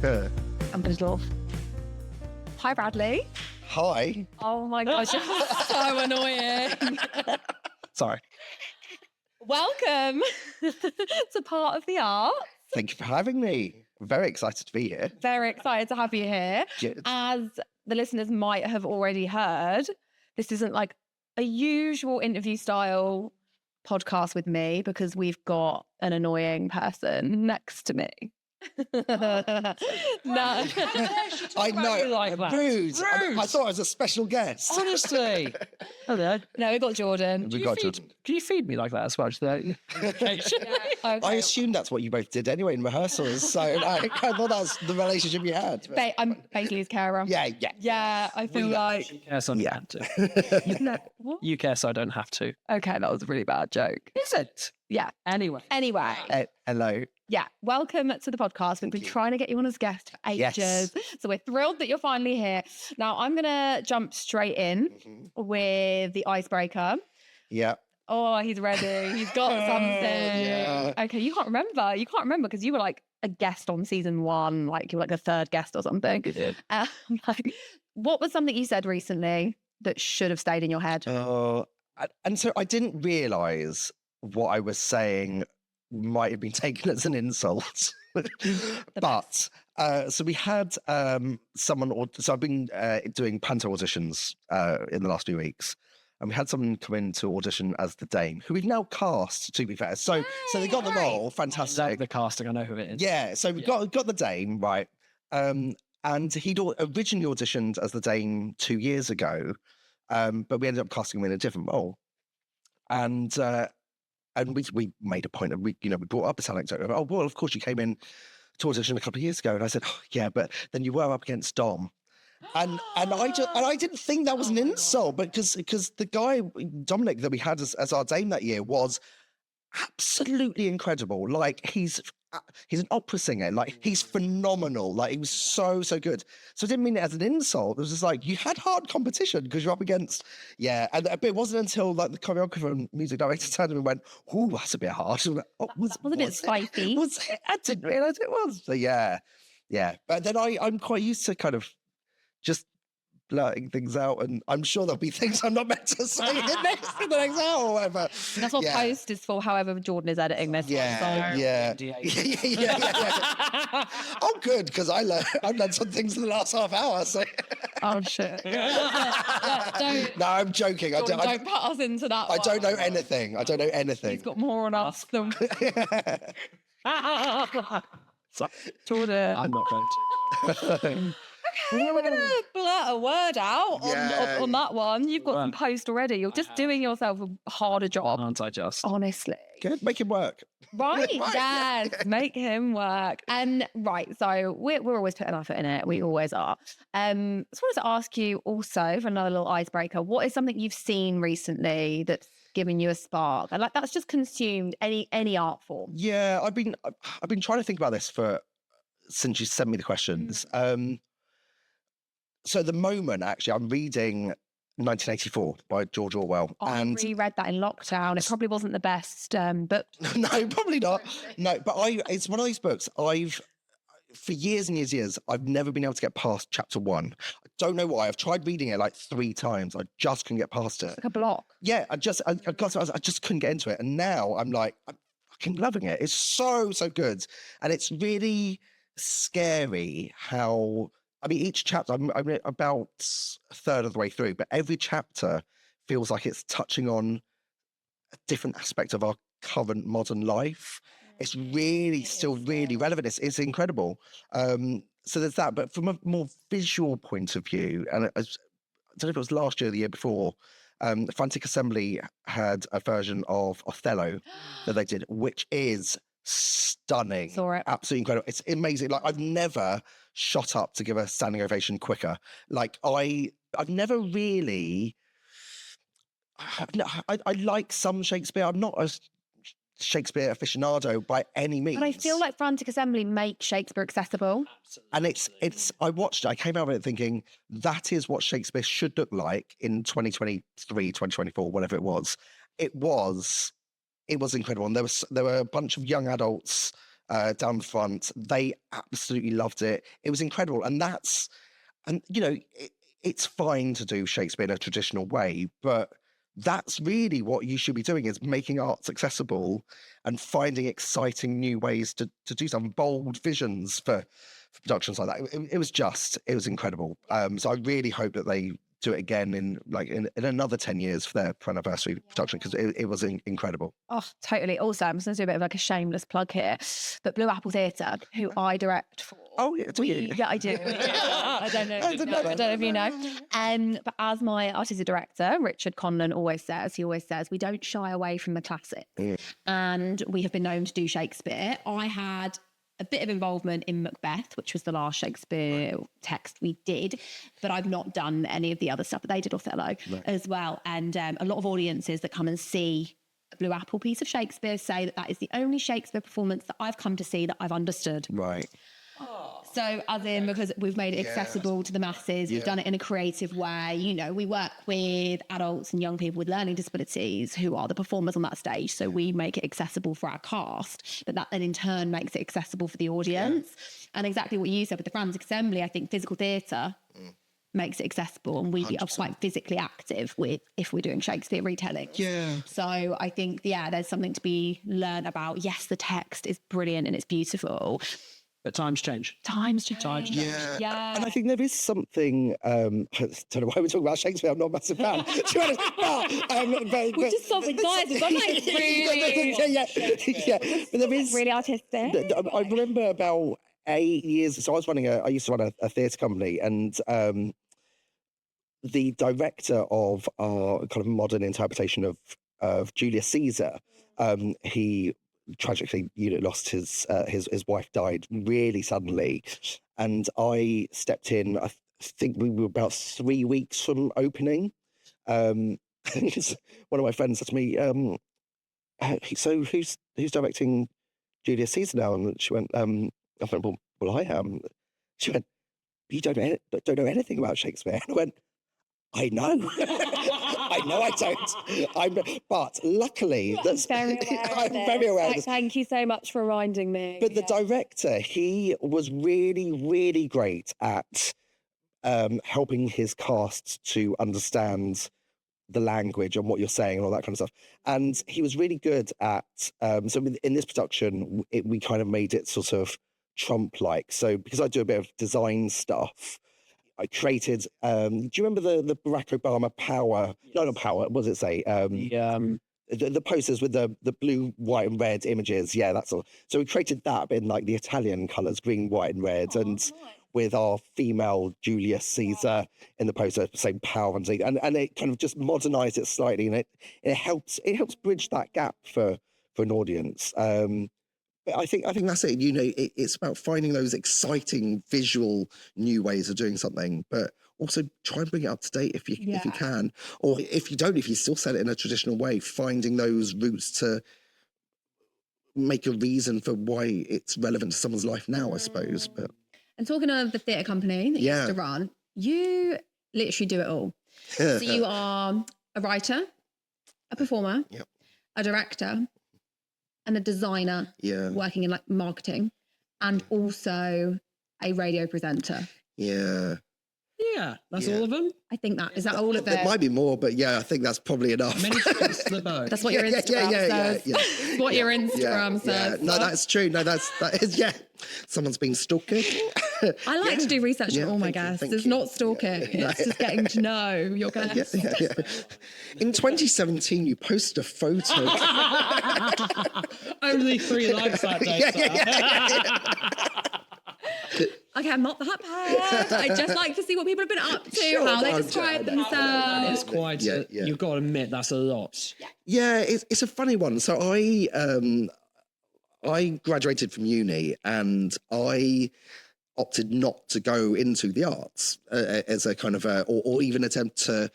I'm going to laugh. Hi, Bradley. Hi. Oh my gosh, you're so annoying. Sorry. Welcome to Part of the Art. Thank you for having me. Very excited to be here. Very excited to have you here. Good. As the listeners might have already heard, this isn't like a usual interview style podcast with me because we've got an annoying person next to me. No. I know. Like that. Rude. Rude. I thought I was a special guest. Honestly. Hello. No, we got Jordan. We got Jordan. Can you feed me like that as well? Okay. I assumed that's what you both did anyway in rehearsals. So I thought that's the relationship you had. I'm basically his carer. Yeah. Yeah, I feel like... You care so I don't Yeah. have to. No, what? You care so I don't have to. Okay, that was a really bad joke. Is it? Yeah. Anyway. Hello. Yeah, welcome to the podcast. We've been trying to get you on as guest for ages. Yes. So we're thrilled that you're finally here. Now, I'm going to jump straight in with the icebreaker. Yeah. Oh, he's ready. He's got something. Yeah. Okay, you can't remember. You can't remember because you were like a guest on season 1, like you were like the third guest or something. You did. Like, what was something you said recently that should have stayed in your head? And so I didn't realise what I was saying might have been taken as an insult. But so we had someone, so I've been doing panto auditions in the last few weeks, and we had someone come in to audition as the Dame, who we've now cast, to be fair. So they got the role, fantastic. The casting, I know who it is. Yeah, so we got the Dame, right? And he'd originally auditioned as the Dame 2 years ago, but we ended up casting him in a different role. And we made a point of, we brought up this anecdote of, oh, well, of course you came in to audition a couple of years ago. And I said, oh, yeah, but then you were up against Dom. And I didn't think that was an insult, but because the guy, Dominic, that we had as our Dame that year was absolutely incredible. Like he's an opera singer. Like he's phenomenal. Like he was so good. So I didn't mean it as an insult. It was just like you had hard competition because you're up against but it wasn't until like the choreographer and music director turned to me and went, "Oh, that's a bit harsh." Like, oh, was a bit spicy. I didn't realise it was. So yeah. But then I'm quite used to kind of just blurting things out, and I'm sure there'll be things I'm not meant to say in the next hour or whatever. That's what post is for, however Jordan is editing this. Yeah. Oh, good, because I've learned some things in the last half hour. So. Oh shit! Don't. No, I'm joking. Jordan, don't put us into that. I don't know anything. He's got more on us than. So, Jordan. I'm not going to. Okay, we're going to blurt a word out on that one. You've got some post already. You're just doing yourself a harder job. Aren't I just? Honestly. Good, make it work. Right, yes, make him work. Right, so we're always putting our foot in it. We always are. So I wanted to ask you also, for another little icebreaker, what is something you've seen recently that's given you a spark? And like that's just consumed any art form. Yeah, I've been trying to think about this since you sent me the questions. So at the moment, actually, I'm reading 1984 by George Orwell. I reread that in lockdown. It probably wasn't the best book. No, probably not. No, but it's one of those books for years and years, I've never been able to get past chapter 1. I don't know why. I've tried reading it like 3 times. I just couldn't get past it. It's like a block. Yeah, I just couldn't get into it. And now I'm like, I'm fucking loving it. It's so good. And it's really scary how... I mean, each chapter, I'm about a third of the way through, but every chapter feels like it's touching on a different aspect of our current modern life. It's really still really relevant. It's incredible. So there's that. But from a more visual point of view, and I don't know if it was last year or the year before, Frantic Assembly had a version of Othello that they did, which is stunning. Saw it. Absolutely incredible. It's amazing. Like I've never shot up to give a standing ovation quicker. Like I've never really... I like some Shakespeare. I'm not a Shakespeare aficionado by any means. But I feel like Frantic Assembly makes Shakespeare accessible. And I watched it, I came out of it thinking that is what Shakespeare should look like in 2023, 2024, whatever it was. It was incredible. And there were a bunch of young adults down front. They absolutely loved it. It was incredible. And you know, it's fine to do Shakespeare in a traditional way, but that's really what you should be doing, is making arts accessible and finding exciting new ways to do some bold visions for productions like that. It was incredible. So I really hope that they do it again in another 10 years for their anniversary production, because it was incredible. Oh, totally. Also, I'm just going to do a bit of like a shameless plug here, but Blue Apple Theatre, who I direct for. Oh, yeah, do you? Yeah, I do. I don't know. I don't know if you know. But as my artistic director, Richard Conlon, always says, we don't shy away from the classic. Yeah. And we have been known to do Shakespeare. I had a bit of involvement in Macbeth, which was the last Shakespeare text we did, but I've not done any of the other stuff. But they did Othello as well. And a lot of audiences that come and see a Blue Apple piece of Shakespeare say that is the only Shakespeare performance that I've come to see that I've understood. Right. So as in, because we've made it accessible to the masses, we've done it in a creative way. You know, we work with adults and young people with learning disabilities who are the performers on that stage. So we make it accessible for our cast, but that then in turn makes it accessible for the audience. And exactly what you said with the Frantic Assembly, I think physical theatre makes it accessible, and we 100%. Are quite physically active if we're doing Shakespeare retellings. Yeah. So I think, there's something to be learned about. Yes, the text is brilliant and it's beautiful. But times change. Yeah. And I think there is something, I don't know why we're talking about Shakespeare, I'm not a massive fan. To be honest, I'm not very... We're just so excited. I'm like, really... yeah. But there is... Really artistic. I remember about 8 years... So I used to run a theatre company, and the director of our kind of modern interpretation of Julius Caesar, he... tragically, lost his wife died really suddenly, and I stepped in. I think we were about 3 weeks from opening. One of my friends said to me, "So who's directing Julius Caesar now?" And she went, "I went, well, I am." She went, "You don't know anything about Shakespeare." And I went, "I know." I know I don't. But luckily, I'm very aware of this. Thank you so much for reminding me. But the director, he was really, really great at helping his cast to understand the language and what you're saying and all that kind of stuff. And he was really good at, so in this production, we kind of made it sort of Trump-like. So because I do a bit of design stuff, I created, do you remember the Barack Obama power? No, not power, what does it say? The posters with the blue, white and red images. Yeah, that's all. So we created that in like the Italian colours, green, white and red. Nice. With our female Julius Caesar in the poster, saying power and it kind of just modernised it slightly, and it helps bridge that gap for an audience. But I think that's it. It's about finding those exciting visual new ways of doing something, but also try and bring it up to date if you can, or if you don't, if you still sell it in a traditional way, finding those routes to make a reason for why it's relevant to someone's life now, I suppose. But and talking of the theatre company that you used to run, you literally do it all. So you are a writer, a performer, a director, and a designer working in like marketing, and also a radio presenter. Yeah, that's all of them. I think is that all of them? There might be more, but I think that's probably enough. That's what your Instagram says. What your Instagram says. No, that's true. No, that is someone's been stalking. I like to do research on all my guests. It's not stalking. It's just getting to know your guests. In 2017, you posted a photo. Only 3 likes that day. Okay, I'm not that bad. I just like to see what people have been up to, how they describe themselves. It's quite. You've got to admit that's a lot. Yeah, it's a funny one. So I graduated from uni, and I opted not to go into the arts as a kind of or even attempt to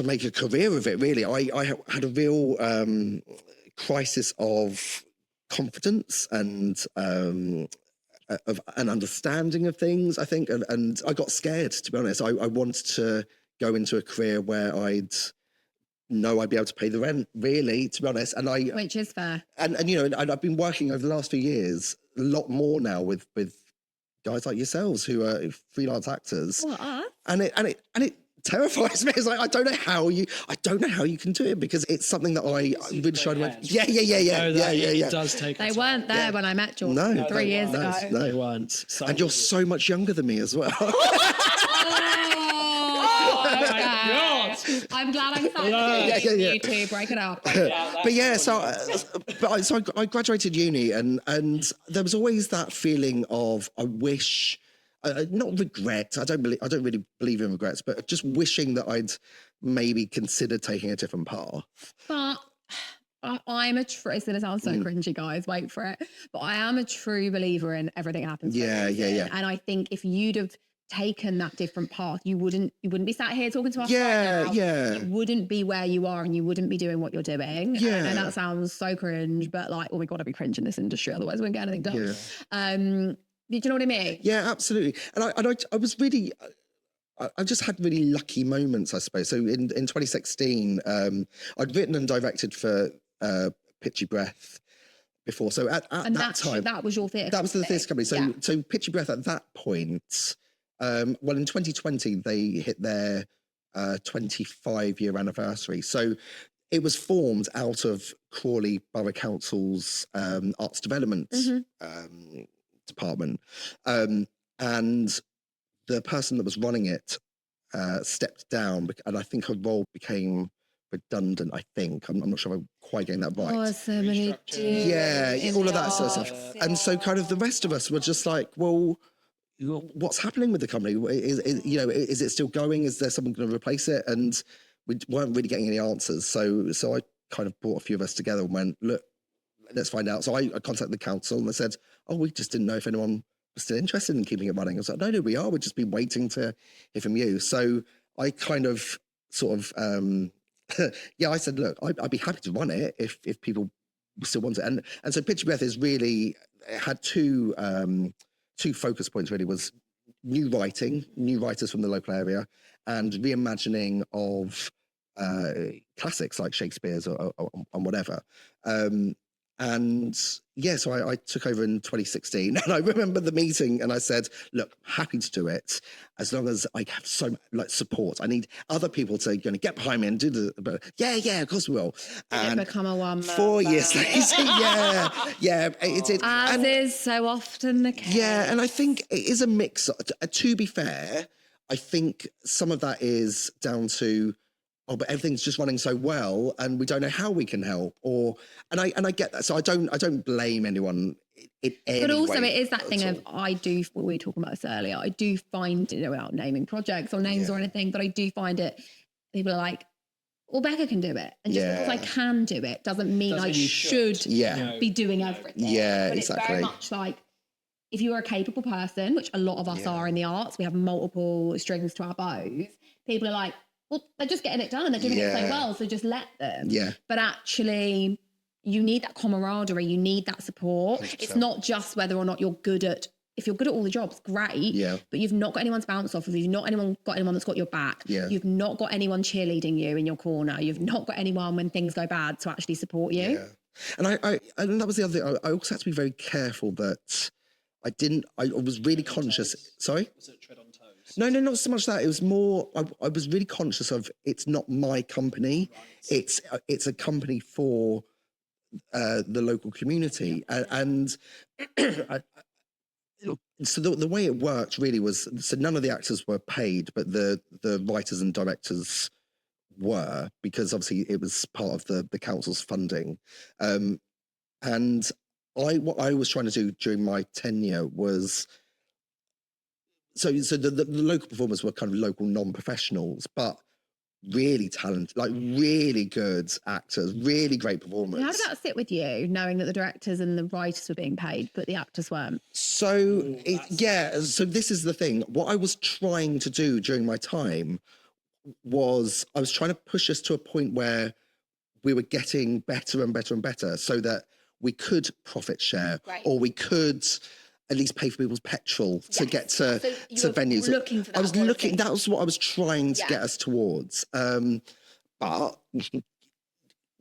make a career of it. Really, I had a real crisis of confidence and of an understanding of things, I think, and I got scared, to be honest. I wanted to go into a career where I'd know I'd be able to pay the rent, really, to be honest. And which is fair. And you know, and I've been working over the last few years a lot more now with guys like yourselves who are freelance actors. What? And it terrifies me. It's like I don't know how you can do it, because it's something that I really tried to. Yeah. It does take. They weren't there when I met George 3 years ago. No, They weren't. and you're so much younger than me as well. I'm glad I'm sat here. You two break it up. But yeah, so I graduated uni, and there was always that feeling of I wish, not regret. I don't really believe in regrets, but just wishing that I'd maybe considered taking a different path. But I'm it's going to sound so cringy, guys. Wait for it. But I am a true believer in everything happens. Yeah. And I think if you'd have taken that different path, you wouldn't be sat here talking to us right now. You wouldn't be where you are, and you wouldn't be doing what you're doing. And that sounds so cringe, but like, we got to be cringe in this industry, otherwise we won't get anything done. Do you know what I mean? Yeah, absolutely. And I was really, I just had really lucky moments, I suppose. So in 2016, I'd written and directed for Pitchy Breath before. So at that time, that was your theatre. That was the theatre company. So Pitchy Breath at that point. Well, in 2020, they hit their 25-year anniversary. So it was formed out of Crawley Borough Council's arts development department. And the person that was running it stepped down, and I think her role became redundant, I think. I'm not sure I'm quite getting that right. Oh, so many all of that sort of stuff. And so kind of the rest of us were just like, well, what's happening with the company? Is it still going? Is there someone going to replace it? And we weren't really getting any answers. So I kind of brought a few of us together and went, look, let's find out. So I contacted the council, and they said, oh, we just didn't know if anyone was still interested in keeping it running. I was like, no, we are. We've just been waiting to hear from you. So I kind of sort of, I said, look, I'd be happy to run it if people still want it. And so Pitchy Breath is really, it had two focus points, really, was new writers from the local area, and reimagining of classics like Shakespeare's or whatever. So I took over in 2016, and I remember the meeting, and I said, look, happy to do it as long as I have so much support. I need other people to get behind me and do the, of course we will. And become a one-man 4 years later, it did. As is so often the case. Yeah, and I think it is a mix. To be fair, I think some of that is down to, but everything's just running so well, and we don't know how we can help. And I get that. So I don't blame anyone. But also, it is that thing of we were talking about this earlier. I do find, without naming projects or names or anything, but I do find it. People are like, well, Becca can do it, and just because I can do it doesn't mean I should be doing everything. Yeah, but exactly. It's very much like, if you are a capable person, which a lot of us are in the arts, we have multiple strings to our bows. People are like, well, they're just getting it done and they're doing it so well, so just let them. Yeah. But actually, you need that camaraderie, you need that support. 100%. It's not just whether or not you're good at, if you're good at all the jobs, great. Yeah. But you've not got anyone to bounce off of, you've not got anyone that's got your back. Yeah. You've not got anyone cheerleading you in your corner. You've not got anyone when things go bad to actually support you. Yeah. And and that was the other thing. I also had to be very careful that I was really conscious. Sorry? Was it tread on toes? No, not so much that. It was more, I was really conscious of, it's not my company. Right. It's a company for the local community. And so the way it worked really was, so none of the actors were paid, but the writers and directors were, because obviously it was part of the council's funding. And what I was trying to do during my tenure was, so the local performers were kind of local non-professionals, but really talented, like really good actors, really great performers. How did that sit with you, knowing that the directors and the writers were being paid, but the actors weren't? So this is the thing. What I was trying to do during my time was, I was trying to push us to a point where we were getting better and better and better, so that we could profit share, or we could at least pay for people's petrol to get to venues. Looking for that. That was what I was trying to get us towards. but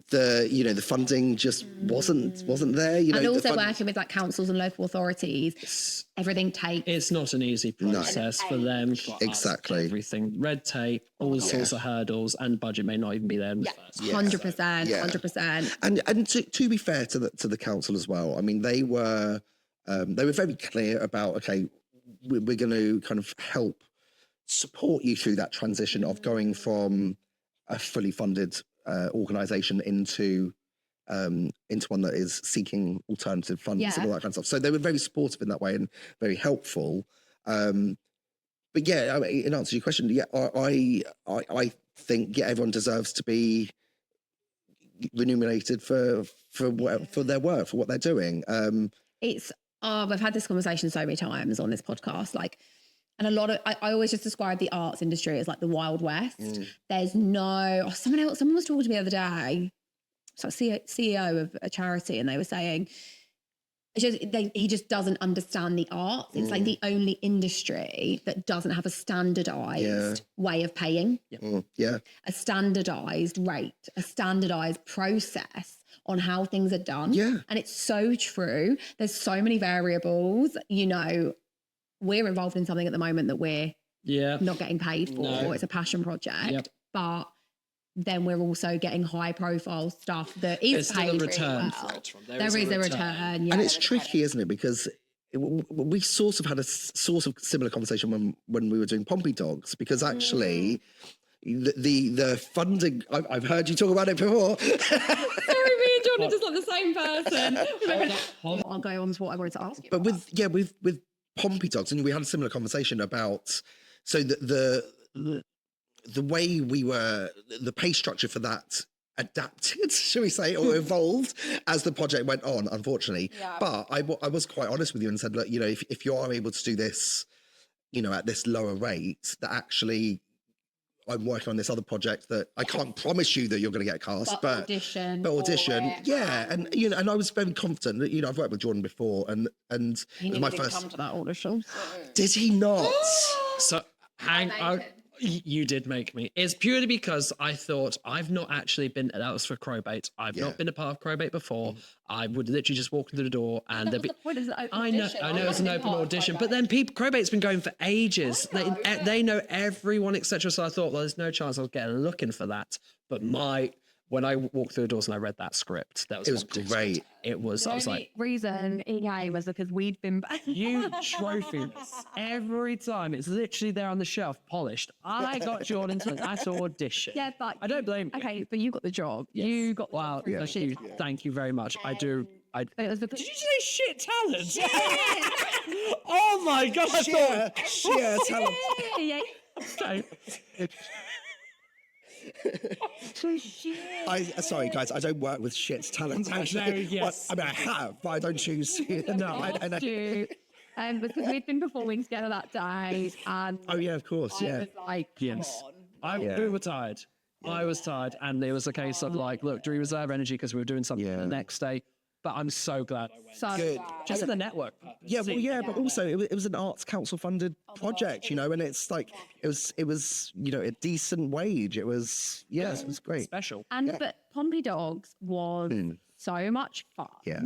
the funding just wasn't there. And also working with like councils and local authorities, everything takes. It's not an easy process for them. For exactly. Everything, red tape, all sorts of hurdles, and budget may not even be there in the first. 100%, 100%. And to be fair to the council as well, I mean, they were very clear about, okay, we're going to kind of help support you through that transition of going from a fully funded organisation into one that is seeking alternative funds and all that kind of stuff. So they were very supportive in that way and very helpful. But yeah, I mean, in answer to your question, yeah, I think everyone deserves to be remunerated for their work, for what they're doing. I've had this conversation so many times on this podcast, like. And a lot of, I always just describe the arts industry as like the Wild West. There's no, someone was talking to me the other day, so CEO of a charity, and they were saying, he just doesn't understand the arts. It's like the only industry that doesn't have a standardized way of paying. A standardized rate, a standardized process on how things are done. And it's so true. There's so many variables, we're involved in something at the moment that we're not getting paid for. No. It's a passion project, but then we're also getting high profile stuff that is paid really well. There is a return. And it's tricky, isn't it? Because we sort of had a sort of similar conversation when we were doing Pompey Dogs, because actually the funding, I've heard you talk about it before. Sorry, me and John are just like the same person. I'll go on to what I wanted to ask you. But with Pompey Dogs, and we had a similar conversation about the way the pay structure for that adapted, shall we say, or evolved as the project went on, unfortunately. But I was quite honest with you and said, look, if you are able to do this, at this lower rate, that actually I'm working on this other project that I can't promise you that you're going to get cast, but audition, and and I was very confident that I've worked with Jordan before, and he it was my didn't first. come to that audition. Did he not? So hang on. You did make me. It's purely because I thought I've not actually been. That was for Crowbait. I've not been a part of Crowbait before. I would literally just walk into the door and there'd be. I know it's an open audition, but then Crowbait's been going for ages. They know everyone, etc. So I thought, well, there's no chance I'll get looking for that. But when I walked through the doors and I read that script, it was great. It was. I was like, reason he came was because we'd been. You trophy every time. It's literally there on the shelf, polished. I got Jordan to that audition. Yeah, but I don't blame you. Okay, but you got the job. Yes. You got. Wow. Thank you very much. I do. It was Did you say shit talent? Oh my god! Sheer talent. Yeah. Okay. Sorry guys, I don't work with shit talent. Actually. Yes. I mean, I have, but I don't choose. No, I do. Because we'd been performing together that day, and of course, I was like, yes, we were tired. I was tired, and it was a case of like, look, do we reserve energy because we were doing something the next day? But I'm so glad I went. So good. Just for the network. But also it was an arts council funded project, and it's like it was a decent wage. It was it was great, special. And but Pompey Dogs was so much fun. Yeah,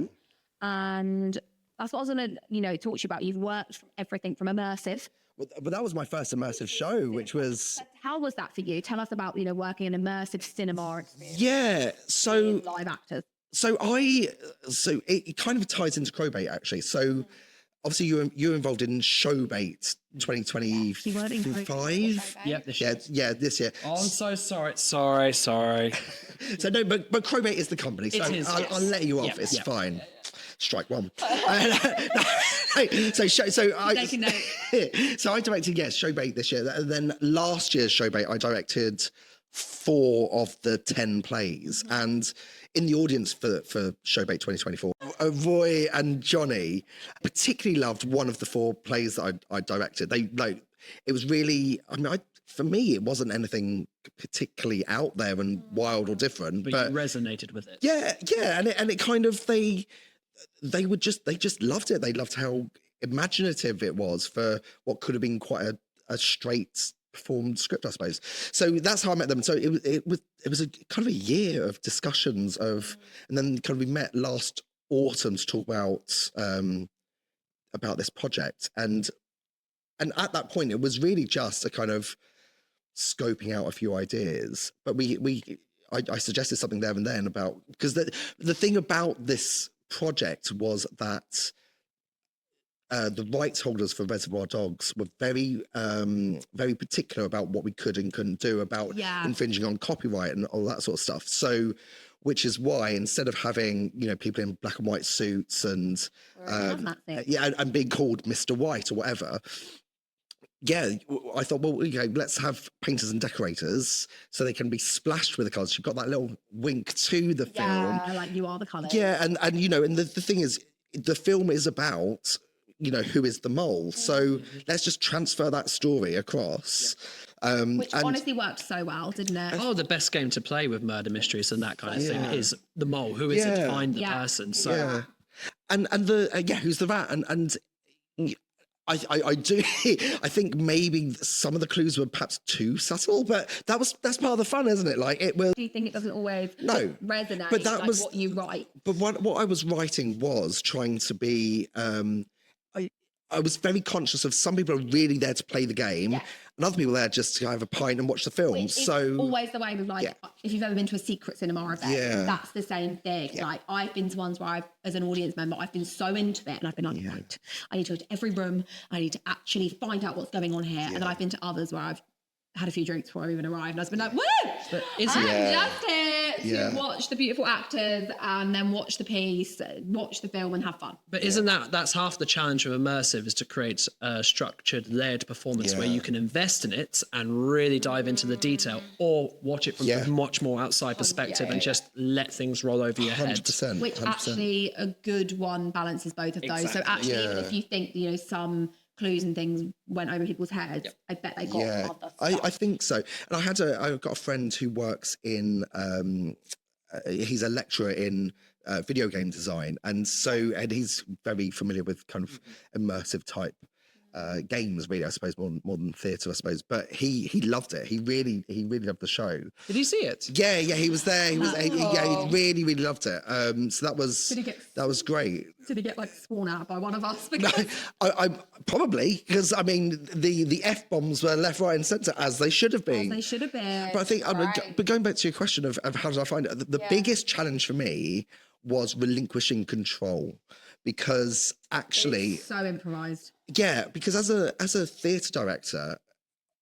and that's what I was gonna talk to you about. You've worked from everything from immersive. But that was my first immersive show, which was. How was that for you? Tell us about working in immersive cinema experience. Yeah, so live actors. So it kind of ties into Crowbait actually. So obviously you're involved in Showbait 2025. Yep, this year. Yeah, this year. Oh, I'm so sorry. Sorry. So no, but Crowbait is the company. So I'll let you off. It's fine. Strike one. So I directed Showbait this year. And then last year's Showbait I directed 4 of the 10 plays, and in the audience for Showbait 2024, Roy and Johnny particularly loved one of the 4 plays that I directed. It was really, for me, it wasn't anything particularly out there and wild or different, but you resonated with it. Yeah, and it kind of they just loved it. They loved how imaginative it was for what could have been quite a straight performed script, I suppose. So that's how I met them. So it was a kind of a year of discussions and then kind of we met last autumn to talk about this project. And at that point, it was really just a kind of scoping out a few ideas. But I suggested something there and then about, because the thing about this project was that the rights holders for Reservoir Dogs were very, very particular about what we could and couldn't do, about infringing on copyright and all that sort of stuff. So, which is why instead of having, you know, people in black and white suits and and being called Mr. White or whatever, I thought, well, okay, let's have painters and decorators so they can be splashed with the colours. You've got that little wink to the film. Yeah, like you are the colours. Yeah, and you know, and the thing is, the film is about, you know, who is the mole. So let's just transfer that story across. Which honestly worked so well, didn't it? Oh, the best game to play with murder mysteries and that kind of thing is the mole. Who is it to find the person? So and who's the rat? And I do. I think maybe some of the clues were perhaps too subtle, but that's part of the fun, isn't it? Like it will. Do you think it doesn't always resonate? But that was what you write. But what I was writing was trying to be. I was very conscious of some people are really there to play the game, and other people are there just to have a pint and watch the film. It's always the way with if you've ever been to a secret cinema event, that's the same thing. Like I've been to ones where as an audience member, I've been so into it and I've been like, right, I need to go to every room. I need to actually find out what's going on here. And then I've been to others where I've had a few drinks before I even arrived, and I've been like, woo! I'm just here to watch the beautiful actors and then watch the piece, watch the film and have fun. But isn't that's half the challenge of immersive, is to create a structured, layered performance where you can invest in it and really dive into the detail, or watch it from a much more outside perspective and just let things roll over your head. 100%. Which 100%. actually a good one balances both of those. So actually, even if you think, you know, some clues and things went over people's heads, I bet they got other stuff. I think so. And I got a friend who works in he's a lecturer in video game design, and he's very familiar with kind of immersive type games, really, I suppose, more than theatre, I suppose. But he loved it. He really loved the show. Did he see it? Yeah, he was there. He really loved it. So that was great. Did he get like sworn out by one of us? Because I probably, because I mean the F-bombs were left, right, and centre, as they should have been. But I think, but going back to your question of how did I find it, the biggest challenge for me was relinquishing control, because actually it's so improvised. Yeah, because as a theatre director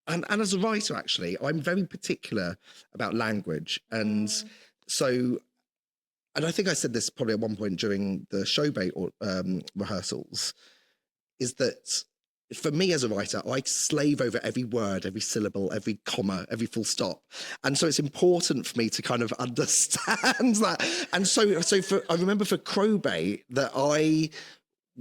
and as a writer, actually, I'm very particular about language. And so, and I think I said this probably at one point during the showbait rehearsals, is that for me as a writer, I slave over every word, every syllable, every comma, every full stop. And so it's important for me to kind of understand that. And so I remember for Crowbait that I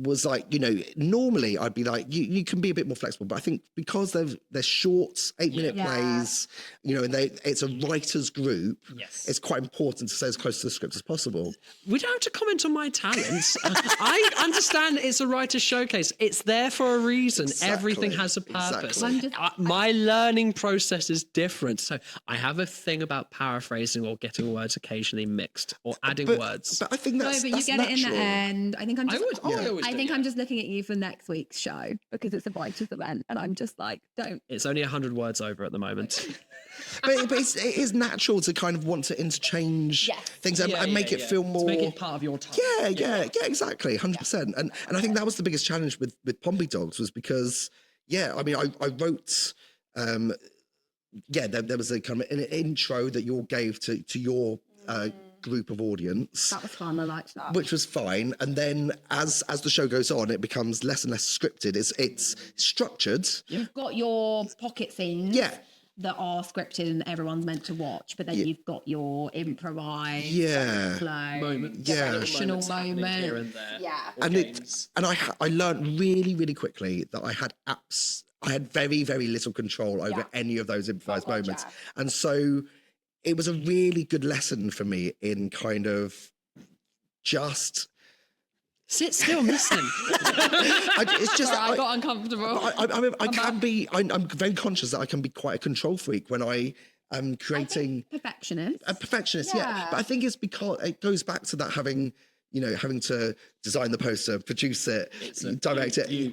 was like, you know, normally I'd be like, you can be a bit more flexible, but I think because they're short 8-minute plays, you know, and it's a writer's group, it's quite important to stay as close to the script as possible. We don't have to comment on my talents. I understand it's a writer's showcase. It's there for a reason. Exactly. Everything has a purpose. Exactly. My learning process is different. So I have a thing about paraphrasing or getting words occasionally mixed or adding words. But I think that's you get natural. it in the end. I think I'm just... I think I'm just looking at you for next week's show because it's a writer's event, and I'm just like, don't. It's only 100 words over at the moment. but it is natural to kind of want to interchange things and make it feel more. To make it part of your time. Yeah, exactly, 100%. And I think that was the biggest challenge with Pompey Dogs, was because I mean I wrote. There was a kind of an intro that you all gave to your. Group of audience. That was fun. I liked that. Which was fine. And then as the show goes on, it becomes less and less scripted. It's structured. You've got your pocket scenes that are scripted and everyone's meant to watch, but then you've got your improvised flow, moment, emotional moment here and there. And I learned really, really quickly that I had very, very little control over any of those improvised moments. And so it was a really good lesson for me in kind of just Sit still, listen. It's just I got uncomfortable. I'm very conscious that I can be quite a control freak when I am creating Perfectionist. a perfectionist. Yeah, but I think it's because it goes back to that having to design the poster, produce it, direct it. Me.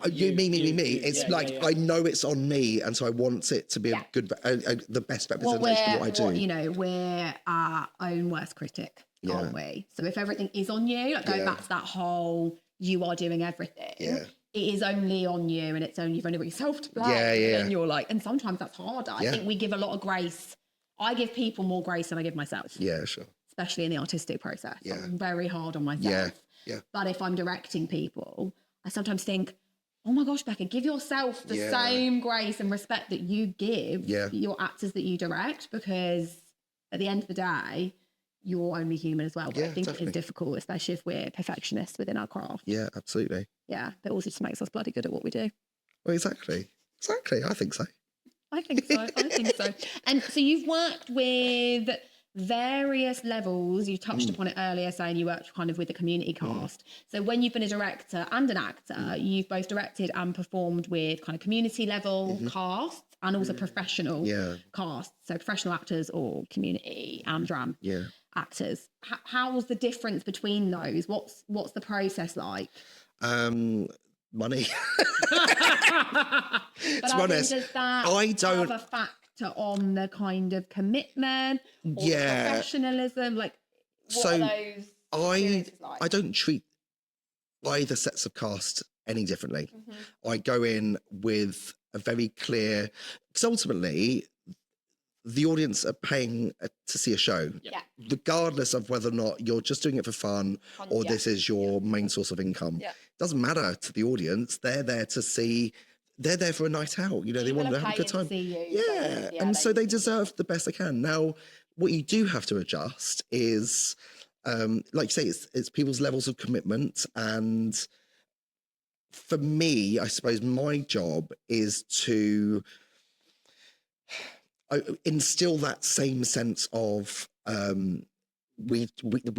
It's I know it's on me, and so I want it to be a good, the best representation of what I do. We're our own worst critic, aren't we? So if everything is on you, like going back to that whole, you are doing everything. Yeah. It is only on you, and you've only got yourself to blame. And you're like, and sometimes that's harder. I think we give a lot of grace. I give people more grace than I give myself. Yeah, sure. Especially in the artistic process. Yeah. I'm very hard on myself. Yeah. But if I'm directing people, I sometimes think, oh my gosh, Becca, give yourself the same grace and respect that you give your actors that you direct, because at the end of the day, you're only human as well. But I think it is difficult, especially if we're perfectionists within our craft. Yeah, absolutely. Yeah, but also just makes us bloody good at what we do. Well, exactly. I think so. I think so. And so you've worked with various levels. You touched upon it earlier, saying you worked kind of with the community cast. So when you've been a director and an actor, you've both directed and performed with kind of community level casts and also professional casts. So professional actors or community and dram actors. How's the difference between those? What's the process like? Money. But to be honest, does that have a factor on the kind of commitment or professionalism? Like, what are those experiences like? I don't treat either sets of cast any differently. I go in with a very clear, because ultimately the audience are paying to see a show, regardless of whether or not you're just doing it for fun or this is your main source of income. It doesn't matter to the audience. They're there to see. They're there for a night out. They want to have a good time. And so they deserve the best they can. Now, what you do have to adjust is, like you say, it's people's levels of commitment. And for me, I suppose my job is to instill that same sense of we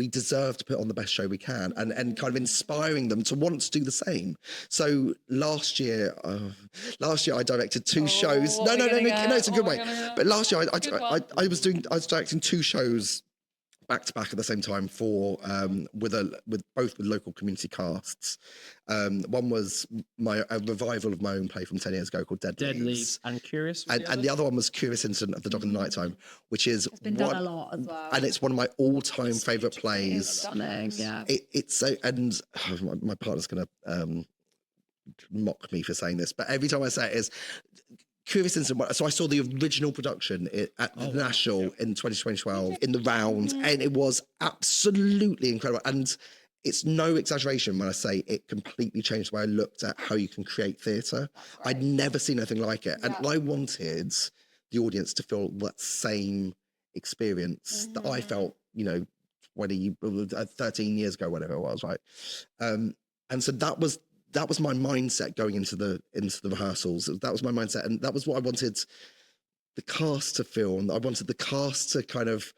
deserve to put on the best show we can, and kind of inspiring them to want to do the same. So last year I directed two shows. No, it's a good way. But last year I was directing two shows back to back at the same time for with local community casts. One was a revival of my own play from 10 years ago called Deadly and Curious, and the other one was Curious Incident of the Dog in the Nighttime, which is been done a lot as well, and it's one of my all-time favorite plays. Stunning, yeah. It's so, and my partner's gonna mock me for saying this, but every time I say it is Curious Incident. So I saw the original production at the National in 2012 in the round, and it was absolutely incredible. And it's no exaggeration when I say it completely changed the way I looked at how you can create theatre. I'd never seen anything like it. And I wanted the audience to feel that same experience that I felt, 13 years ago, whatever it was, right? And so that was my mindset going into the rehearsals. That was my mindset, and that was what I wanted the cast to feel, and I wanted the cast to kind of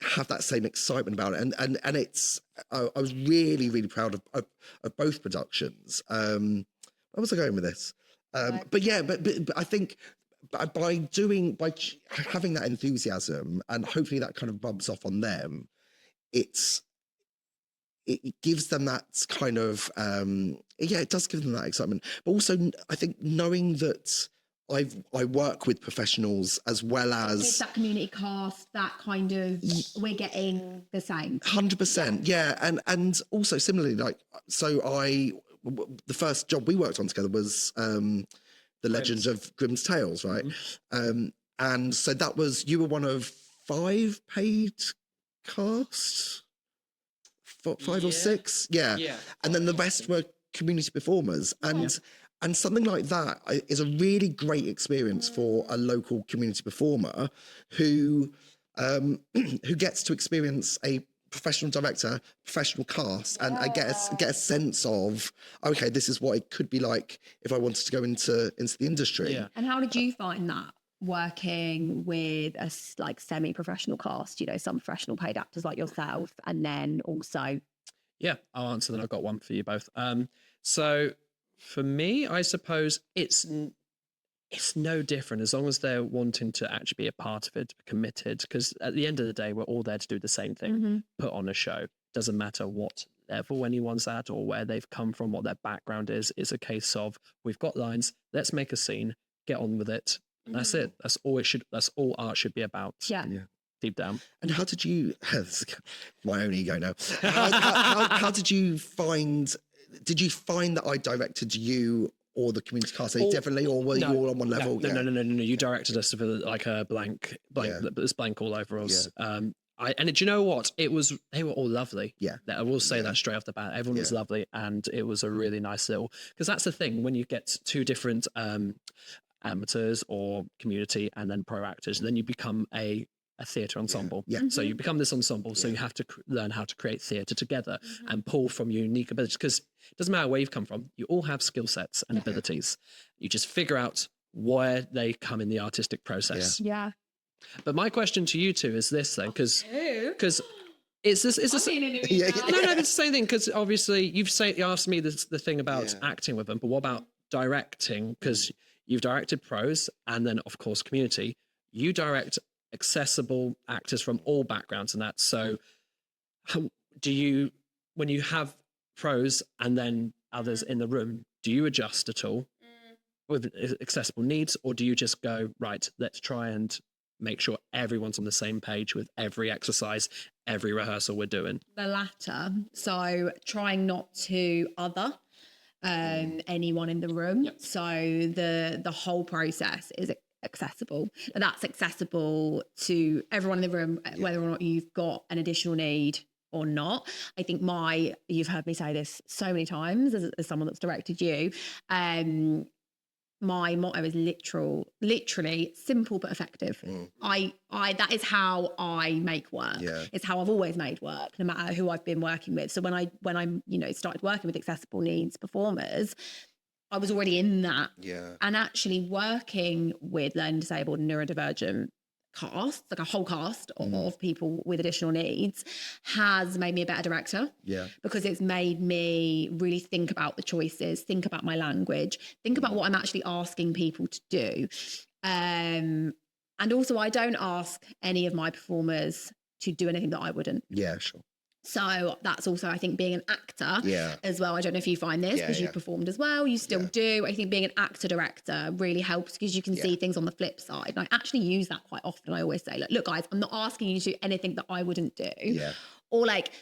have that same excitement about it. And it's I was really, really proud of both productions. Where was I going with this? But I think by having that enthusiasm, and hopefully that kind of bumps off on them, it gives them that kind of it does give them that excitement. But also I think knowing that I work with professionals as well as with that community cast, that kind of we're getting the same 100%. And also similarly, the first job we worked on together was the Legends of Grimms Tales, right? And so that was, you were one of 5 paid casts, 5 or 6, and then the rest were community performers, and something like that is a really great experience for a local community performer who gets to experience a professional director, professional cast, and I get a sense of, okay, this is what it could be like if I wanted to go into the industry. And how did you find that, working with a semi-professional cast, some professional paid actors like yourself, and then also Yeah, I'll answer. Then I've got one for you both. So for me, I suppose it's no different as long as they're wanting to actually be a part of it, committed. Because at the end of the day, we're all there to do the same thing: put on a show. Doesn't matter what level anyone's at or where they've come from, what their background is. It's a case of we've got lines. Let's make a scene. Get on with it. And that's it. That's all it should. That's all art should be about. Yeah. Deep down. And how did you? My own ego now. How did you find? Did you find that I directed you or the community cast any differently, or were you all on one level? No. You directed us with like a blank. There's blank all over us. Yeah. And do you know what? They were all lovely. Yeah. I will say that straight off the bat. Everyone was lovely, and it was a really nice little. Because that's the thing when you get two different amateurs or community, and then pro actors, then you become a theatre ensemble. Yeah. So you become this ensemble. So you have to learn how to create theatre together and pull from your unique abilities. Because it doesn't matter where you've come from. You all have skill sets and abilities. You just figure out where they come in the artistic process. Yeah. But my question to you two is this then, because it's this. No, it's the same thing. Because obviously you asked me the thing about acting with them, but what about directing? Because you've directed pros and then of course community. You direct accessible actors from all backgrounds and that. So do you, when you have pros and then others in the room, do you adjust at all with accessible needs, or do you just go, right, let's try and make sure everyone's on the same page with every exercise, every rehearsal we're doing? The latter. So trying not to other anyone in the room. Yep. So the whole process is accessible. And that's accessible to everyone in the room, whether or not you've got an additional need or not. I think you've heard me say this so many times as someone that's directed you, my motto is literally simple but effective. I that is how I make work. It's how I've always made work, no matter who I've been working with. So when I started working with accessible needs performers, I was already in that. And actually working with learning disabled and neurodivergent cast, like a whole cast of people with additional needs, has made me a better director. Because it's made me really think about the choices, think about my language, think about what I'm actually asking people to do. And also I don't ask any of my performers to do anything that I wouldn't. Sure. So that's also, I think, being an actor as well. I don't know if you find this because you've performed as well. You still do. I think being an actor-director really helps because you can see things on the flip side. And I actually use that quite often. I always say, look, guys, I'm not asking you to do anything that I wouldn't do. Or like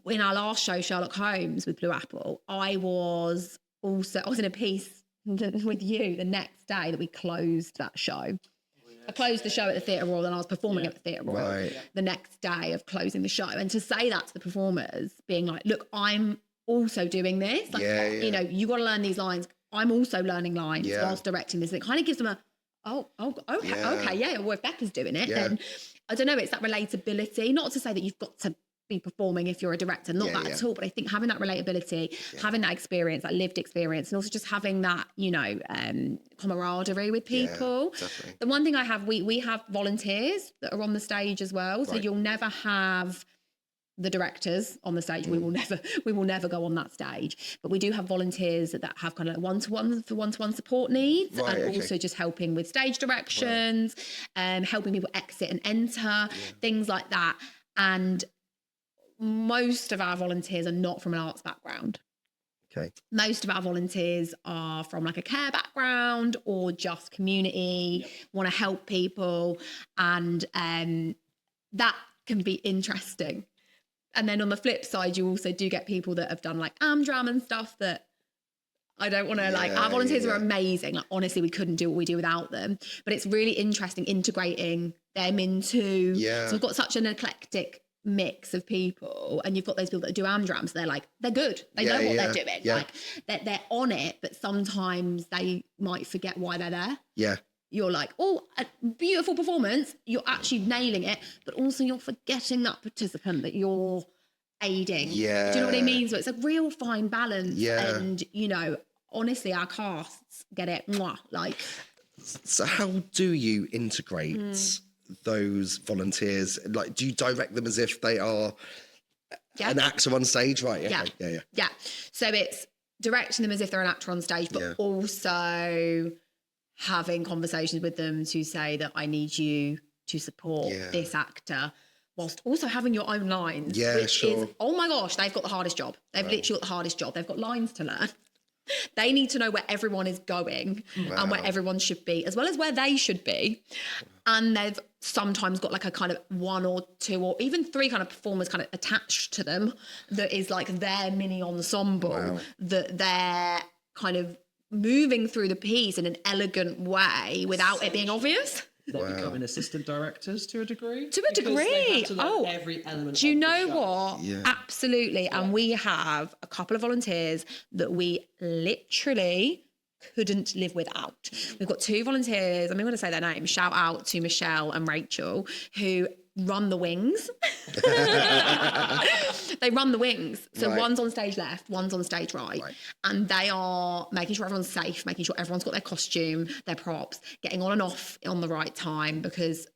in our last show, Sherlock Holmes with Blue Apple, I was in a piece with you the next day that we closed that show. I closed the show at the Theatre Royal and I was performing at the Theatre Royal the next day of closing the show. And to say that to the performers, being like, look, I'm also doing this. Like, you know, you got to learn these lines. I'm also learning lines whilst directing this. And it kind of gives them okay, well, if Becca's doing it, then I don't know, it's that relatability. Not to say that you've got to be performing if you're a director, not that at all, but I think having that relatability, having that experience, that lived experience, and also just having that, you know, camaraderie with people. The one thing I have, we have volunteers that are on the stage as well, so you'll never have the directors on the stage. We will never go on that stage, but we do have volunteers that have kind of like one-to-one support needs, also just helping with stage directions, helping people exit and enter, things like that. And most of our volunteers are not from an arts background. Most of our volunteers are from like a care background or just community, want to help people, and that can be interesting. And then on the flip side, you also do get people that have done like Amdram and stuff that I don't want to our volunteers are amazing. Like, honestly, we couldn't do what we do without them, but it's really interesting integrating them into, so we've got such an eclectic mix of people, and you've got those people that do Amdrams. They're good. They know what they're doing. Like they're on it, but sometimes they might forget why they're there. You're like, oh, a beautiful performance. You're actually nailing it, but also you're forgetting that participant that you're aiding. Do you know what I mean? So it's a real fine balance. And, you know, honestly, our casts get it. Like, so how do you integrate those volunteers? Like, do you direct them as if they are An actor on stage, right? Yeah. Yeah. So it's directing them as if they're an actor on stage, but also having conversations with them to say that I need you to support this actor, whilst also having your own lines. Yeah, which is, oh my gosh, they've got the hardest job. They've literally got the hardest job. They've got lines to learn. They need to know where everyone is going and where everyone should be, as well as where they should be. And they've sometimes got like a kind of 1 or 2 or even 3 kind of performers kind of attached to them that is like their mini ensemble that they're kind of moving through the piece in an elegant way without it being obvious. They're becoming assistant directors to a degree. To a degree. Every element. Do you know what? Yeah. Absolutely. Yeah. And we have a couple of volunteers that we literally couldn't live without. We've got 2 volunteers. I'm going to say their names. Shout out to Michelle and Rachel, who run the wings. They run the wings. So one's on stage left, one's on stage right. And they are making sure everyone's safe, making sure everyone's got their costume, their props, getting on and off on the right time. Because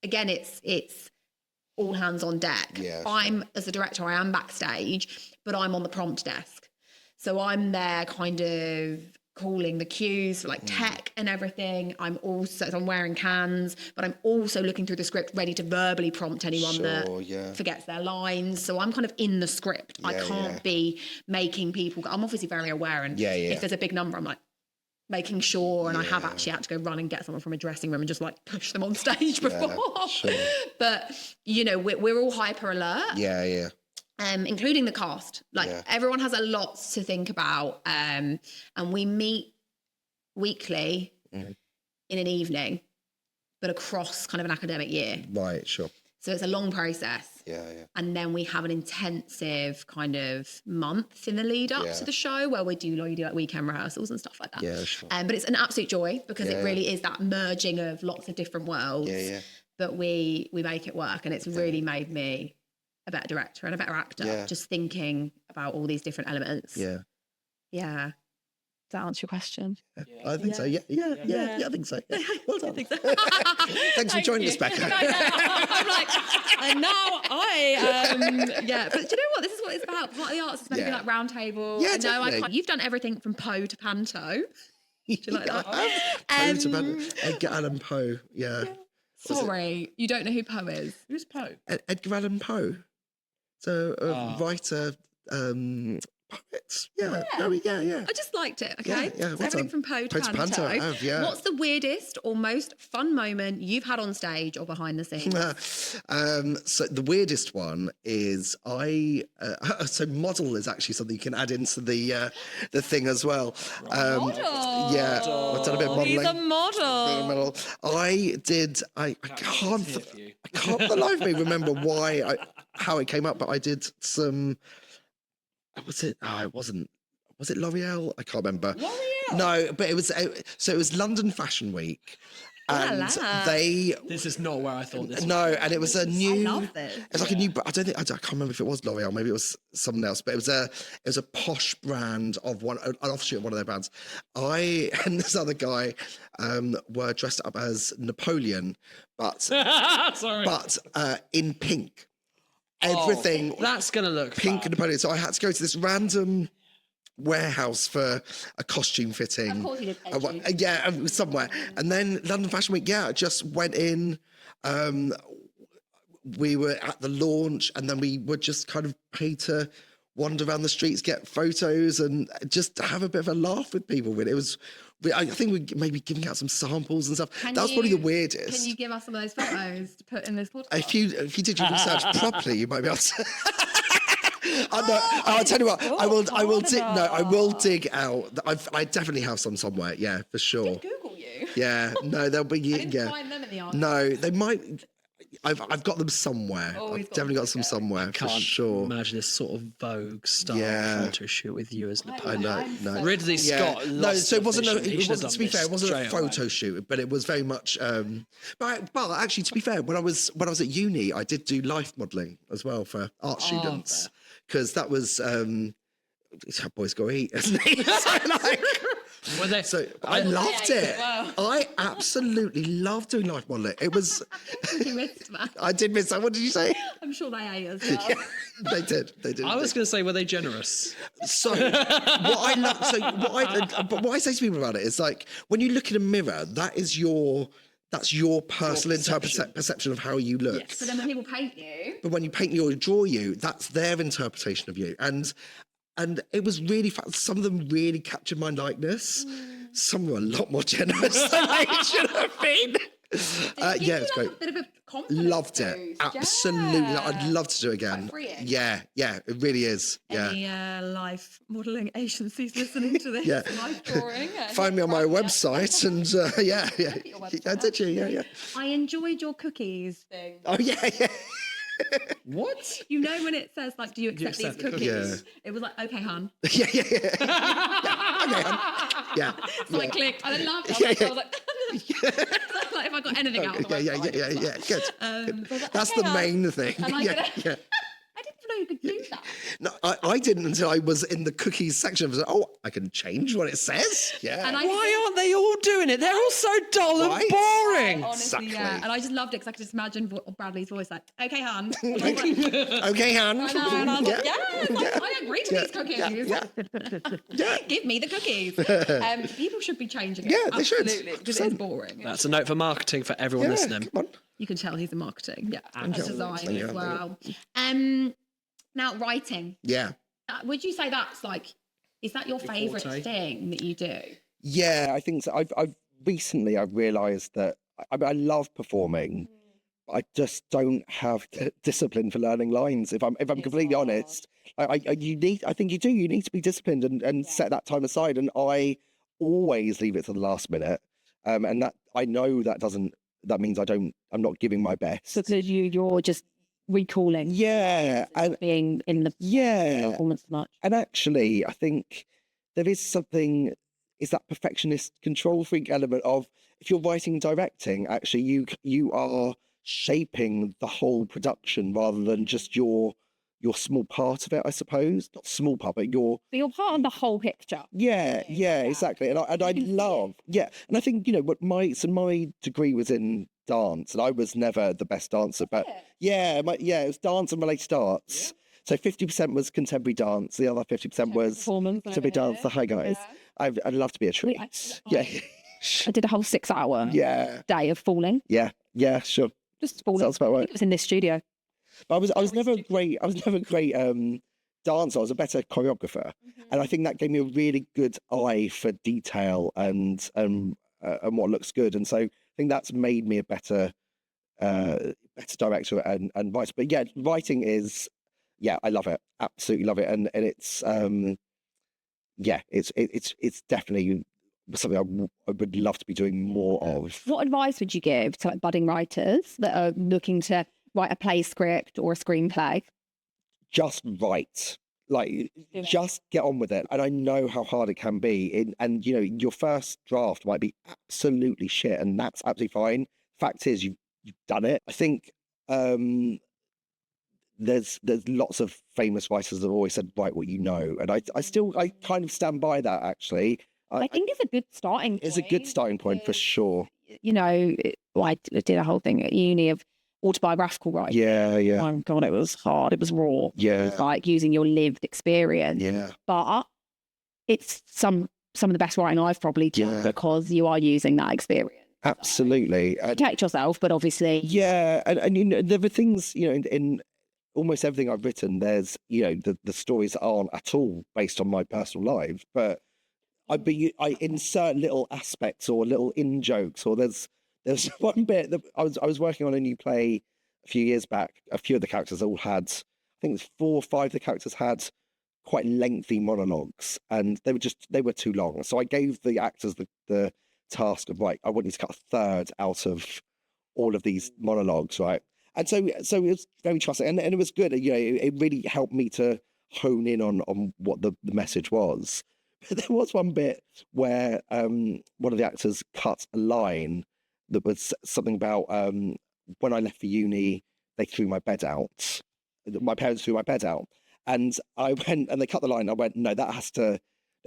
again, it's all hands on deck. Yeah, I'm, as a director, I am backstage, but I'm on the prompt desk. So I'm there kind of calling the cues for like tech and everything. I'm wearing cans, but I'm also looking through the script, ready to verbally prompt anyone that forgets their lines. So I'm kind of in the script. I can't be making people I'm obviously very aware, and if there's a big number, I'm like making sure, and I have actually had to go run and get someone from a dressing room and just like push them on stage before. But you know, we're all hyper alert. Including the cast. Like everyone has a lot to think about. And we meet weekly in an evening, but across kind of an academic year. Right, sure. So it's a long process. And then we have an intensive kind of month in the lead up to the show where we do like weekend rehearsals and stuff like that. Yeah, sure. But it's an absolute joy because it really is that merging of lots of different worlds. But we make it work, and it's really made me a better director and a better actor, just thinking about all these different elements. Does that answer your question? I think so. I think so. Well done. Thanks for joining us, Becca. I'm like, and now but do you know what? This is what it's about. Part of the arts is meant to be like round table. Yeah, definitely. You've done everything from Poe to Panto. Do you like that? Poe to Panto. Edgar Allan Poe. Sorry, you don't know who Poe is. Who's Poe? Edgar Allan Poe. So a writer, poet. I just liked it. Okay. Everything from Poe to Panto. I What's the weirdest or most fun moment you've had on stage or behind the scenes? So the weirdest one is so model is actually something you can add into the thing as well. Model. Yeah, I've done a bit of modelling. He's a model. I can't for the life of me remember how it came up, but I did some. Was it? Oh, it wasn't. Was it L'Oreal? I can't remember. L'Oreal? No, but it was. So it was London Fashion Week, and This is not where I thought this. No, and it was a new. I love this. It's like a new. I can't remember if it was L'Oreal. Maybe it was someone else. But it was a posh brand of an offshoot of one of their brands. I and this other guy were dressed up as Napoleon, but in pink. Everything that's gonna look pink fab. and Napoleon. So I had to go to this random warehouse for a costume fitting. Of course you did. Somewhere. And then London Fashion Week, I just went in. We were at the launch, and then we were just kind of paid to wander around the streets, get photos, and just have a bit of a laugh with people. It was. I think we maybe giving out some samples and stuff. That was probably the weirdest. Can you give us some of those photos to put in this podcast? If you did your research properly, you might be able to. I'll tell you what. I will dig out. I definitely have some somewhere. Yeah, for sure. Did Google you? Yeah. No, they'll be. I didn't find them in the archive. No, they might. I've got them somewhere. I've definitely got some somewhere for sure. Imagine this sort of Vogue style photo shoot with you as Napoleon. No. Ridley Scott. No, so it wasn't. To be fair, it wasn't a photo shoot, but it was very much. But actually, to be fair, when I was at uni, I did do life modelling as well for art students, because that was. Boys go eat, isn't it? So Were they? So I loved it. Wow. I absolutely loved doing live modelling. It was. You missed that. I did miss that. What did you say? I'm sure they ate as well. Yeah, they did. They did. I was going to say, were they generous? So what I say to people about it is like when you look in a mirror, that's your personal perception of how you look. But then when people paint you, But when you paint you or draw you, that's their interpretation of you. And it was really fun. Some of them really captured my likeness. Some were a lot more generous than they should have been. Yeah, it's great. A bit of a confidence Loved it. boost. Absolutely. Yeah. I'd love to do it again. Quite freeing. Yeah, it really is. Yeah. Any life modelling agencies listening to this? Yeah. Life drawing. Find me on my website and yeah. Your website, Yeah, did you? Yeah. I enjoyed your cookies thing. Oh, yeah. What? You know when it says like, do you accept these accept the cookies? cookies? Yeah. It was like, okay, hun. Yeah. Okay, yeah. So I clicked and I loved it. Yeah. I was like, if I got anything out of the website. Yeah. Good. So I was like, That's okay, the hun. main thing. And I Yeah. I didn't know you could do that. No, I didn't until I was in the cookies section. I was like, oh, I can change what it says. Yeah. And I Why aren't they all doing it? They're all so dull and Right? boring. Honestly, yeah. Exactly. And I just loved it because I could just imagine Bradley's voice like, okay, hun. Okay, Han. And I was like, Yeah. I agree to these cookies. Yeah. Give me the cookies. People should be changing it. Yeah, they should. Absolutely, because it's boring. That's a note for marketing for everyone listening. Come on. You can tell he's in marketing. Yeah, and Absolutely. design as well. Now, writing. Yeah. Would you say that's like, is that your favourite forte? thing that you do? Yeah, I think so. I've recently realised that I love performing. I just don't have discipline for learning lines. If I'm completely honest, I think you do. You need to be disciplined and set that time aside. And I always leave it to the last minute. And that I know that means I'm not giving my best. Because you're just recalling. Yeah, and Being in the performance much. And actually, I think there is something. Is that perfectionist control freak element of if you're writing and directing, actually you are shaping the whole production rather than just your small part of it, I suppose. Not small part, but So you're part of the whole picture. yeah, exactly. And I love, and I think, what my degree was in dance, and I was never the best dancer, but it was dance and related arts. So 50% was contemporary dance, the other 50% was Performance. contemporary dance. The hi guys, I'd love to be a treat. I did a whole 6-hour day of falling. Yeah, sure. Just falling. Sounds about I right. think it was in this studio. But I was never a great dancer. I was a better choreographer, and I think that gave me a really good eye for detail and what looks good. And so I think that's made me a better director and writer. But yeah, writing is I love it, absolutely love it, and it's it's definitely something I would love to be doing more of. What advice would you give to budding writers that are looking to write a play script or a screenplay? Just write. Just get on with it. And I know how hard it can be. And your first draft might be absolutely shit, and that's absolutely fine. Fact is, you've done it. I think there's lots of famous writers that have always said, write what you know. And I kind of stand by that, actually. I think it's a good starting point. It's a good starting point for sure. I did a whole thing at uni of autobiographical writing. Yeah. Oh God, it was hard. It was raw. Yeah. It was like using your lived experience. Yeah. But it's some of the best writing I've probably done because you are using that experience. Absolutely. Protect yourself, but obviously. Yeah. And there are things, in almost everything I've written, there's, the stories aren't at all based on my personal life, but I insert little aspects or little in-jokes, or there's one bit that I was working on a new play a few years back. A few of the characters all had, I think it's 4 or 5 of the characters had quite lengthy monologues, and they were too long. So I gave the actors the task of, right, I want you to cut a third out of all of these monologues, right? And so it was very trusting, and it was good. It really helped me to hone in on what the message was. But there was one bit where one of the actors cut a line that was something about when I left for uni, they threw my bed out. My parents threw my bed out, and I went and they cut the line. I went, no, that has to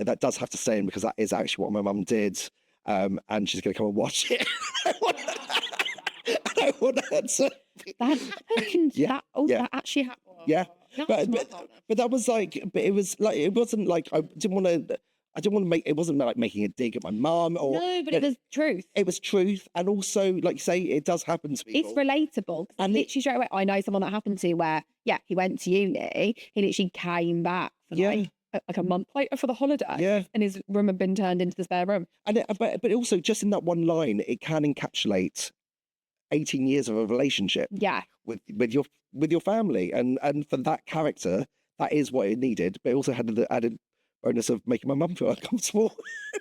that does have to stay in because that is actually what my mum did. And she's going to come and watch it. I want her to. That happened. Yeah, That actually happened. Yeah, That's but that was like, but it was like, it wasn't like I didn't want to make, it wasn't like making a dig at my mum or no, but it was truth. It was truth, and also like you say, it does happen to people. It's relatable. And literally straight away, I know someone that happened to where he went to uni, he literally came back for like a month later for the holiday, and his room had been turned into the spare room. And but also just in that one line, it can encapsulate 18 years of a relationship. Yeah, with your family, and for that character, that is what it needed. But it also had the added bonus of making my mum feel uncomfortable.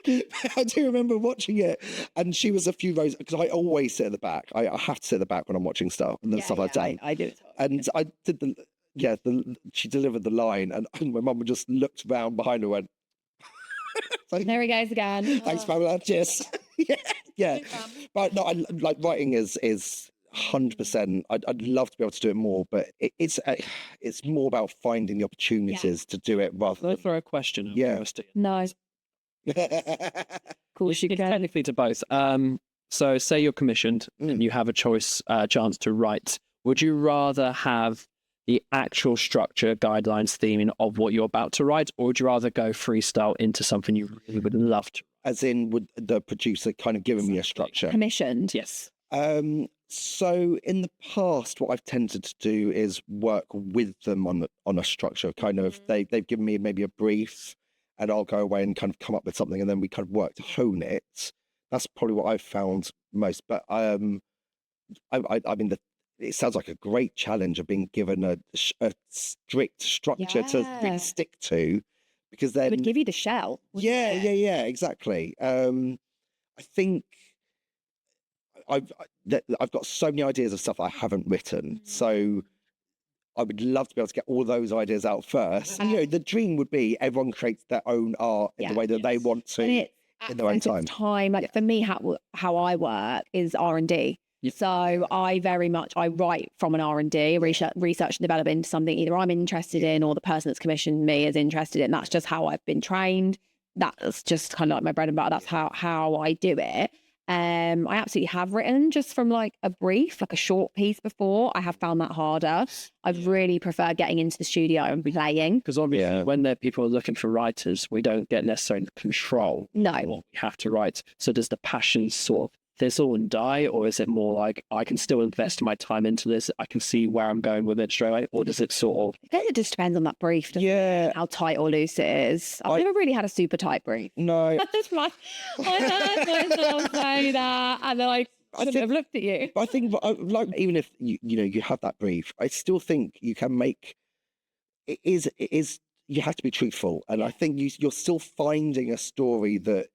I do remember watching it, and she was a few rows, because I always sit at the back. I have to sit at the back when I'm watching stuff and then stuff I've done. I do it. And I did she delivered the line, and my mum just looked round behind her and went, there he goes again. Thanks, Pamela. Cheers. yeah. But no, I like writing is 100%. I'd love to be able to do it more, but it's more about finding the opportunities to do it rather than throw a question. No. Cool. She can technically to both. So say you're commissioned and you have a chance to write. Would you rather have the actual structure, guidelines, theming of what you're about to write, or would you rather go freestyle into something you really would love to? As in, would the producer kind of given me a structure? Commissioned. Yes. So in the past, what I've tended to do is work with them on a structure. Kind of, they've given me maybe a brief, and I'll go away and kind of come up with something, and then we kind of work to hone it. That's probably what I've found most. But I mean, it sounds like a great challenge of being given a strict structure to stick to, because then it would give you the shell. Yeah, exactly. I think I've got so many ideas of stuff I haven't written, so I would love to be able to get all those ideas out first. And the dream would be everyone creates their own art in the way that they want to, in their own time. Like for me, how I work is R&D. Yep. So I write from an R&D, research and develop into something either I'm interested in or the person that's commissioned me is interested in. That's just how I've been trained. That's just kind of like my bread and butter. That's how I do it. I absolutely have written just from like a brief, like a short piece before. I have found that harder. I've really preferred getting into the studio and playing. Because obviously when people are looking for writers, we don't get necessarily control of what we have to write. So does the passion sort of fizzle and die, or is it more like I can still invest my time into this, I can see where I'm going with it straight away, or does it sort of... It just depends on that brief, how tight or loose it is. I've never really had a super tight brief. No. That's like, I heard myself say that, and then I shouldn't have looked at you. But I think, like, even if you have that brief, I still think you can make it is you have to be truthful, and I think you're still finding a story that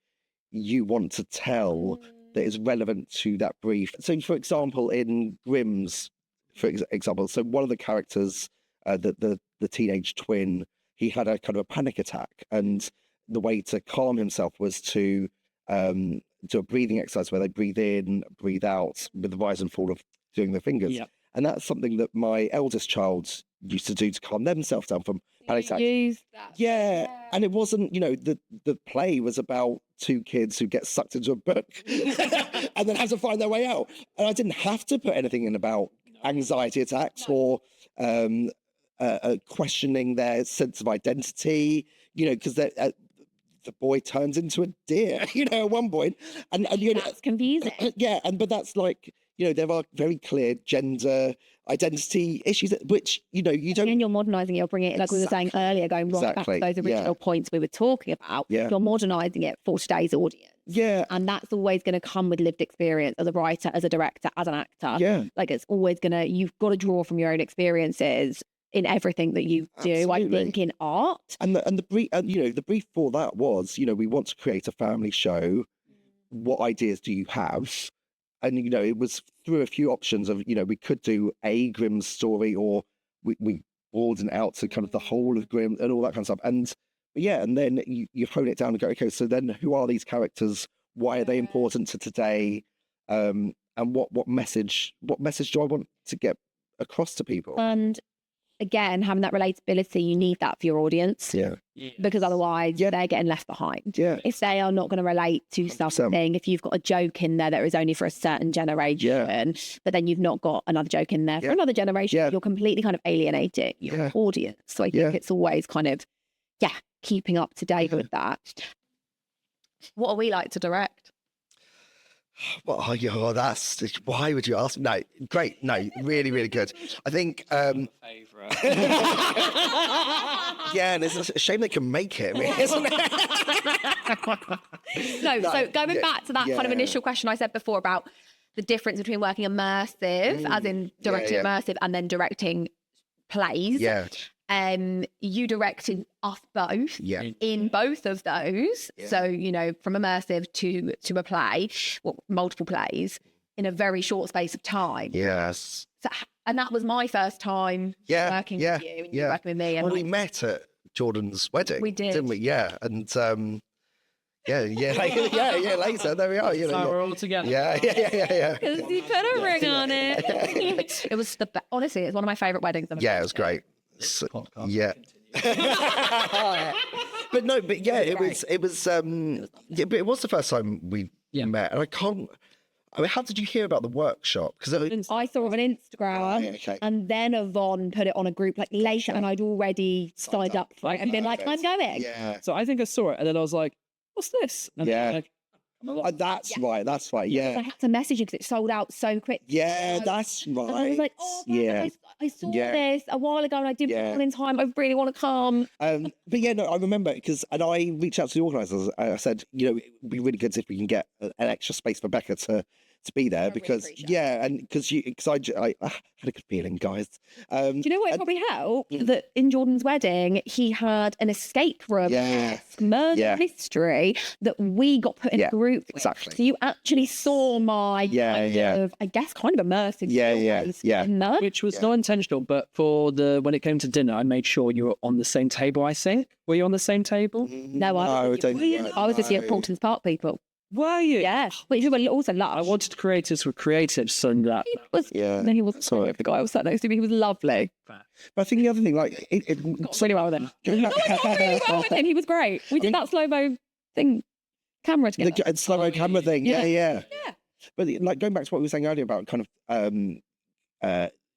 you want to tell that is relevant to that brief. So, for example, in Grimms, so one of the characters, the teenage twin, he had a kind of a panic attack, and the way to calm himself was to do a breathing exercise where they breathe in, breathe out with the rise and fall of doing their fingers. Yep. And that's something that my eldest child used to do to calm themselves down from panic attacks. Yeah. And it wasn't, the play was about two kids who get sucked into a book and then have to find their way out. And I didn't have to put anything in about anxiety attacks or questioning their sense of identity, because the boy turns into a deer, at one point. And that's confusing. Yeah, but that's like, there are very clear gender identity issues, which, you don't... And you're modernising it, you're bringing it, like we were saying earlier, going right back to those original points we were talking about. Yeah. You're modernising it for today's audience. Yeah. And that's always going to come with lived experience as a writer, as a director, as an actor. Yeah. Like it's always you've got to draw from your own experiences in everything that you do. Absolutely. I think in art. And the brief, the brief for that was, we want to create a family show. What ideas do you have? And, it was through a few options of, we could do a Grimm's story, or we broaden it out to kind of the whole of Grimm and all that kind of stuff. And and then you hone it down and go, okay, so then who are these characters? Why are they important to today? And what message do I want to get across to people? And again, having that relatability, you need that for your audience. Yeah. Because otherwise they're getting left behind. Yeah. If they are not going to relate to 100%. something, if you've got a joke in there that is only for a certain generation, but then you've not got another joke in there for another generation, you're completely kind of alienating your audience. So I think it's always kind of, keeping up to date with that. What are we like to direct? Well, why would you ask? No, great. No, really, really good. I think, Favorite. and it's a shame they can make it, isn't it? So going back to that kind of initial question I said before about the difference between working immersive, as in directing immersive, and then directing plays. Yeah. You directed us both in both of those. So, from immersive to a play, multiple plays in a very short space of time. Yes. So, and that was my first time working with you and you working with me. And we met at Jordan's wedding. We did. Didn't we? Yeah. And later, there we are. So we're all together. Yeah. Because you put a ring on it. It was honestly, it's one of my favourite weddings I've ever been it was to. great. So, it was the first time we met, and how did you hear about the workshop? Because I saw it on Instagram, and then Yvonne put it on a group like later, and I'd already signed up for it and been like, I'm going. Yeah. So I think I saw it, and then I was like, what's this? And that's right. That's right. Yeah. I had to message you because it sold out so quick. Yeah, that's right. And I was like, I saw this a while ago and I didn't come in time. I really want to come. But I remember and I reached out to the organisers. I said, it'd be really good if we can get an extra space for Becca to be there because I had a good feeling, guys. Do you know what? It probably helped that in Jordan's wedding he had an escape room, murder mystery that we got put in a group with. Exactly. So you actually saw my kind of immersive which was not intentional, but when it came to dinner, I made sure you were on the same table. I think were you on the same table? No, I was with the Paultons Park people. Were you? Yeah, which we also loved. I wanted creatives were creative, so that he was sorry if the guy I was sat next to me. He was lovely. But I think the other thing, like, it got really well with him. He was great. We did that slow-mo thing, camera together. The slow-mo camera thing. Yeah. But like going back to what we were saying earlier about kind of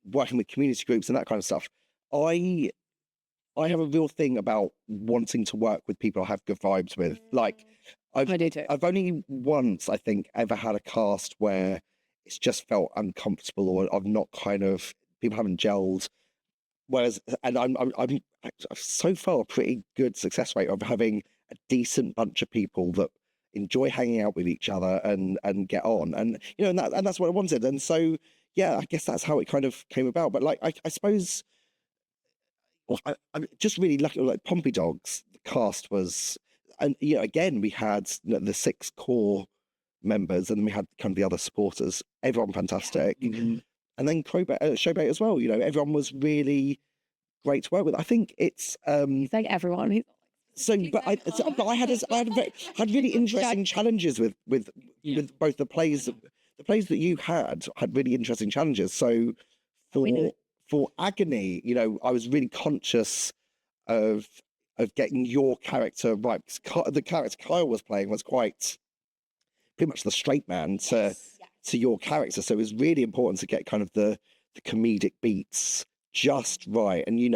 working with community groups and that kind of stuff, I have a real thing about wanting to work with people I have good vibes with. Like, I do too. I've only once, I think, ever had a cast where it's just felt uncomfortable or I've not people haven't gelled. Whereas, and I've so far a pretty good success rate of having a decent bunch of people that enjoy hanging out with each other and get on. And, and that's what I wanted. And so, I guess that's how it kind of came about. But like, I suppose, I'm just really lucky, like Pompey Dogs, the cast was... And again, we had the 6 core members, and then we had kind of the other supporters. Everyone fantastic, and then Showbait as well. Everyone was really great to work with. I think it's like everyone. But I had really interesting challenges with both the plays. The plays that you had really interesting challenges. So for Agony, I was really conscious of getting your character right. The character Kyle was playing was quite pretty much the straight man to your character. So it was really important to get kind of the comedic beats just right. And you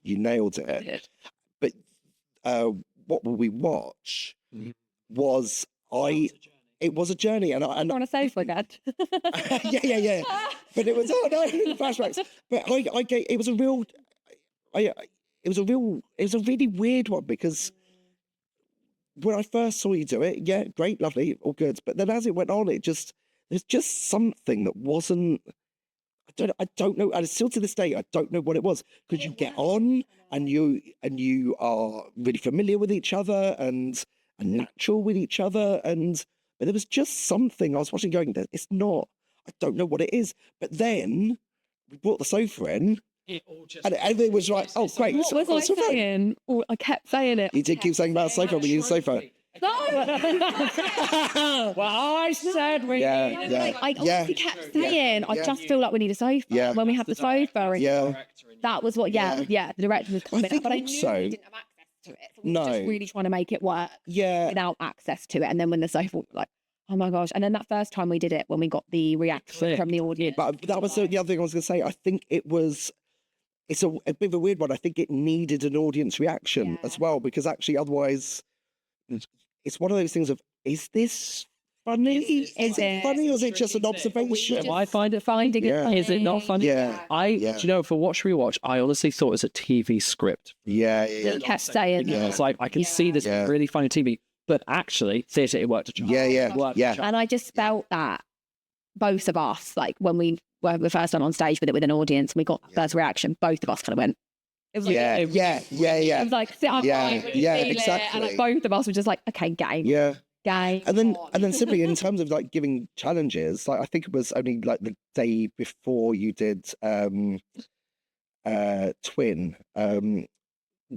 nailed it. But what will we watch was it was a journey, and on a sofa again. yeah. But it was flashbacks. But it was a really weird one because when I first saw you do it, great, lovely, all good. But then as it went on, there's just something that wasn't. I don't know, and still to this day, I don't know what it was. Because you get on, and you are really familiar with each other and natural with each other, but there was just something I was watching going, it's not. I don't know what it is. But then we brought the sofa in. And everything was right. Oh, great. What was I saying? I kept saying it. You did keep saying about the sofa. We need a sofa. No. Well, I said we. Yeah. I honestly kept saying, I just feel like we need a sofa. Yeah. When we had the sofa, and Yeah. that was what. Yeah, the director was coming, think but I knew also- we didn't have access to it. So we were just No. really trying to make it work Yeah. without access to it. And then when the sofa, was like, oh my gosh! And then that first time we did it, when we got the reaction from the audience, But that was the other thing I was going to say. I think it's a bit of a weird one. I think it needed an audience reaction as well, because actually otherwise it's one of those things of, is this funny? Is it funny, or is it just an observation? I find it finding Yeah. it. Is it not funny? Yeah. Do you know, for Watch Rewatch, I honestly thought it was a TV script. Yeah. It kept saying, It's like, I can see this really funny TV, but actually, theatre, it worked a charm. Yeah. It worked a charm. and I just felt that both of us, like when we were the first time on stage with it with an audience, and we got that first reaction, both of us kind of went. It was like, Yeah. It was like, sit up, Yeah, right, when you yeah, feel it, exactly. and like both of us were just like, okay, game, Yeah. game. And then simply in terms of like giving challenges, like I think it was only like the day before you did Twin,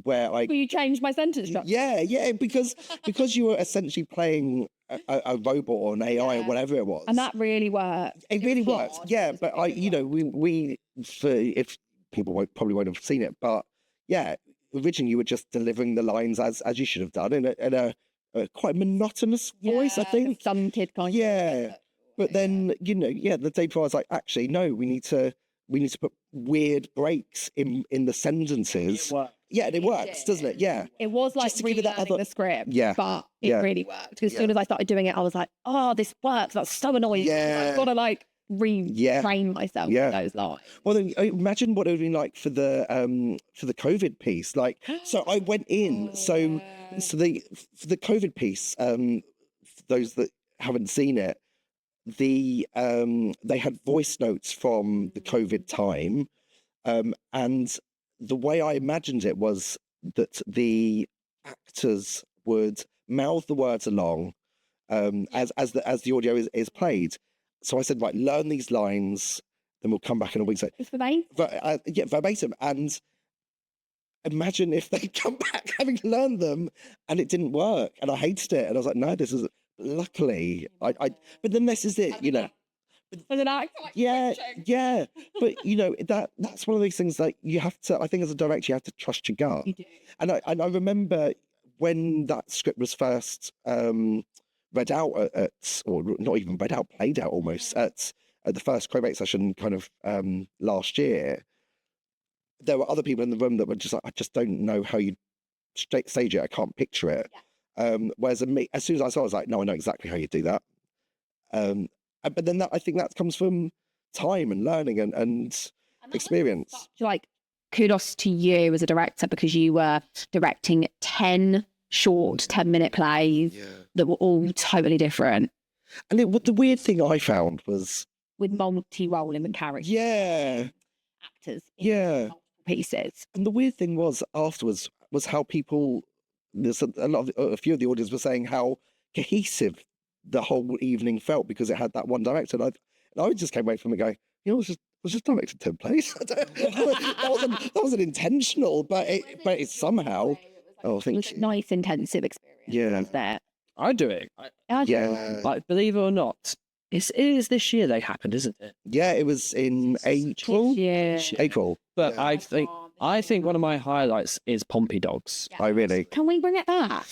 where like Will you change my sentence structure? yeah, because you were essentially playing a robot or an AI or whatever it was. And that really worked. It really worked. Yeah, but we for, if people probably won't have seen it, but yeah, originally you were just delivering the lines as you should have done in a quite monotonous voice, I think. Some kid kind of. Yeah. But then, the day before I was like, actually, no, we need to put weird breaks in the sentences. Yeah, and it works, doesn't it? Yeah. It was like Just to give it that relearning the script, but it really worked. Because as soon as I started doing it, I was like, oh, this works. That's so annoying. Yeah. I've got to like retrain myself with those lines. Well, then imagine what it would be like for the COVID piece. Like, so I went in. So for the COVID piece, for those that haven't seen it, they had voice notes from the COVID time, and the way I imagined it was that the actors would mouth the words along as the audio is played. So I said, right, learn these lines, then we'll come back in a week. So, It's verbatim. Verbatim. And imagine if they come back having learned them and it didn't work, and I hated it, and I was like, no, this is. Luckily, but then this is it, As an actor, yeah. But that's one of these things that you have to. I think as a director, you have to trust your gut. You do. And I remember when that script was first read out or not even read out, played out almost at the first Crowbait session, kind of last year. There were other people in the room that were just like, I just don't know how you stage it. I can't picture it. Yeah. Whereas as soon as I saw it, I was like, no, I know exactly how you do that. But then I think that comes from time and learning and experience. Like, kudos to you as a director, because you were directing 10 short 10-minute plays that were all totally different. And the weird thing I found was with multi-role in the character. Yeah. Actors. In multiple pieces. And the weird thing was afterwards was how people. There's a few of the audience were saying how cohesive the whole evening felt because it had that one director. And I just came away from it going, it was just directed 10 plays. that wasn't intentional, but it somehow. I think it was a nice, intensive experience. Yeah, there. I do it. Like, believe it or not, it is this year they happened, isn't it? Yeah, it was in April. Yeah, April. But I think one of my highlights is Pompey Dogs. I really. Can we bring it back?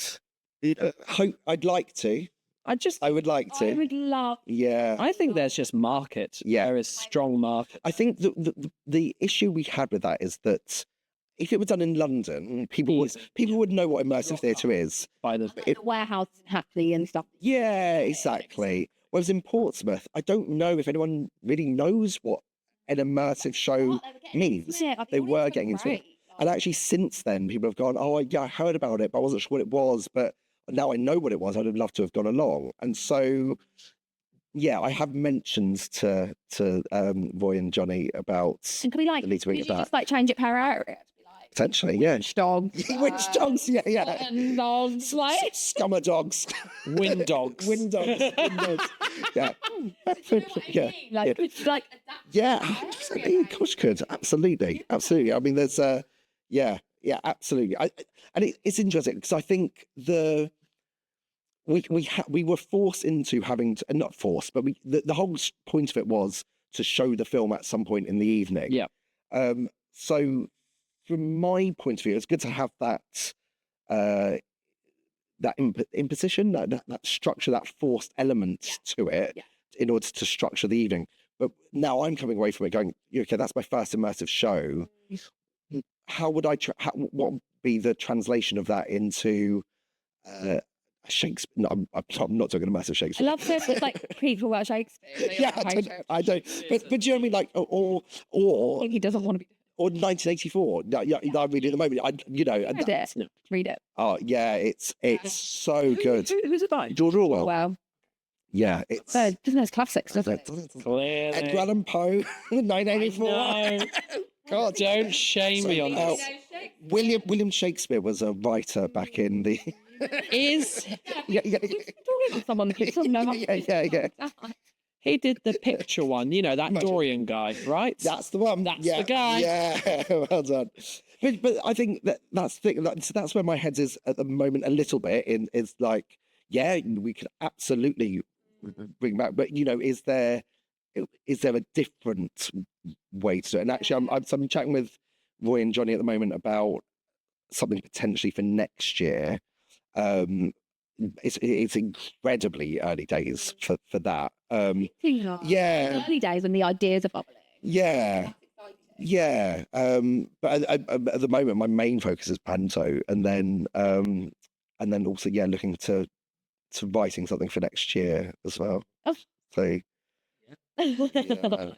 I'd like to. I would like to. I would love. Yeah. I think there's just market. Yeah. There is strong market. I think the issue we had with that is that if it were done in London, people would know what immersive theatre is. By the warehouse Hackney and stuff. Yeah, exactly. Whereas in Portsmouth, I don't know if anyone really knows what an immersive show means. They were getting into it. And actually since then, people have gone, oh, yeah, I heard about it, but I wasn't sure what it was. But now I know what it was. I'd have loved to have gone along. And so, yeah, I have mentioned to Roy and Johnny about and could we bring it back. Just like change it per area? Potentially, yeah. Witch dogs. Witch dogs, yeah. And dogs, like. Scummer dogs. Wind dogs. Wind dogs. Yeah. Yeah, absolutely. Of course you could. Absolutely. I mean, there's yeah, absolutely. And it's interesting because I think we were forced into having to, not forced, but the whole point of it was to show the film at some point in the evening. Yeah. So from my point of view, it's good to have that that imposition, that structure, that forced element to it in order to structure the evening. But now I'm coming away from it going, okay, that's my first immersive show. How would what would be the translation of that into Shakespeare? No, I'm not talking immersive Shakespeare. I love this. It's like people about Shakespeare. Yeah, I don't. But do you know what I mean? Like, or He doesn't want to be. or 1984. No, yeah, I'm reading at the moment. Read it. Oh yeah, it's so good. Who's it by? George Orwell. Well, Yeah, it's doesn't those classics, doesn't it? Clearly. Edgar Allan Poe, 1984. No. God, Don't shame me on this. William Shakespeare was a writer back in the. Is yeah. Talking to someone that doesn't know. Yeah. he did the picture one? You know, that Imagine. Dorian guy, right? That's the one. That's the guy. Yeah, well done. But I think that's where my head is at the moment a little bit. Is like, yeah, we could absolutely bring back, but is there a different way to do it? And actually, I'm chatting with Roy and Johnny at the moment about something potentially for next year. It's incredibly early days for that. Yeah, Early days when the ideas are bubbling. yeah. Yeah, but at the moment, my main focus is panto, and then also looking to writing something for next year as well. Oh. So yeah,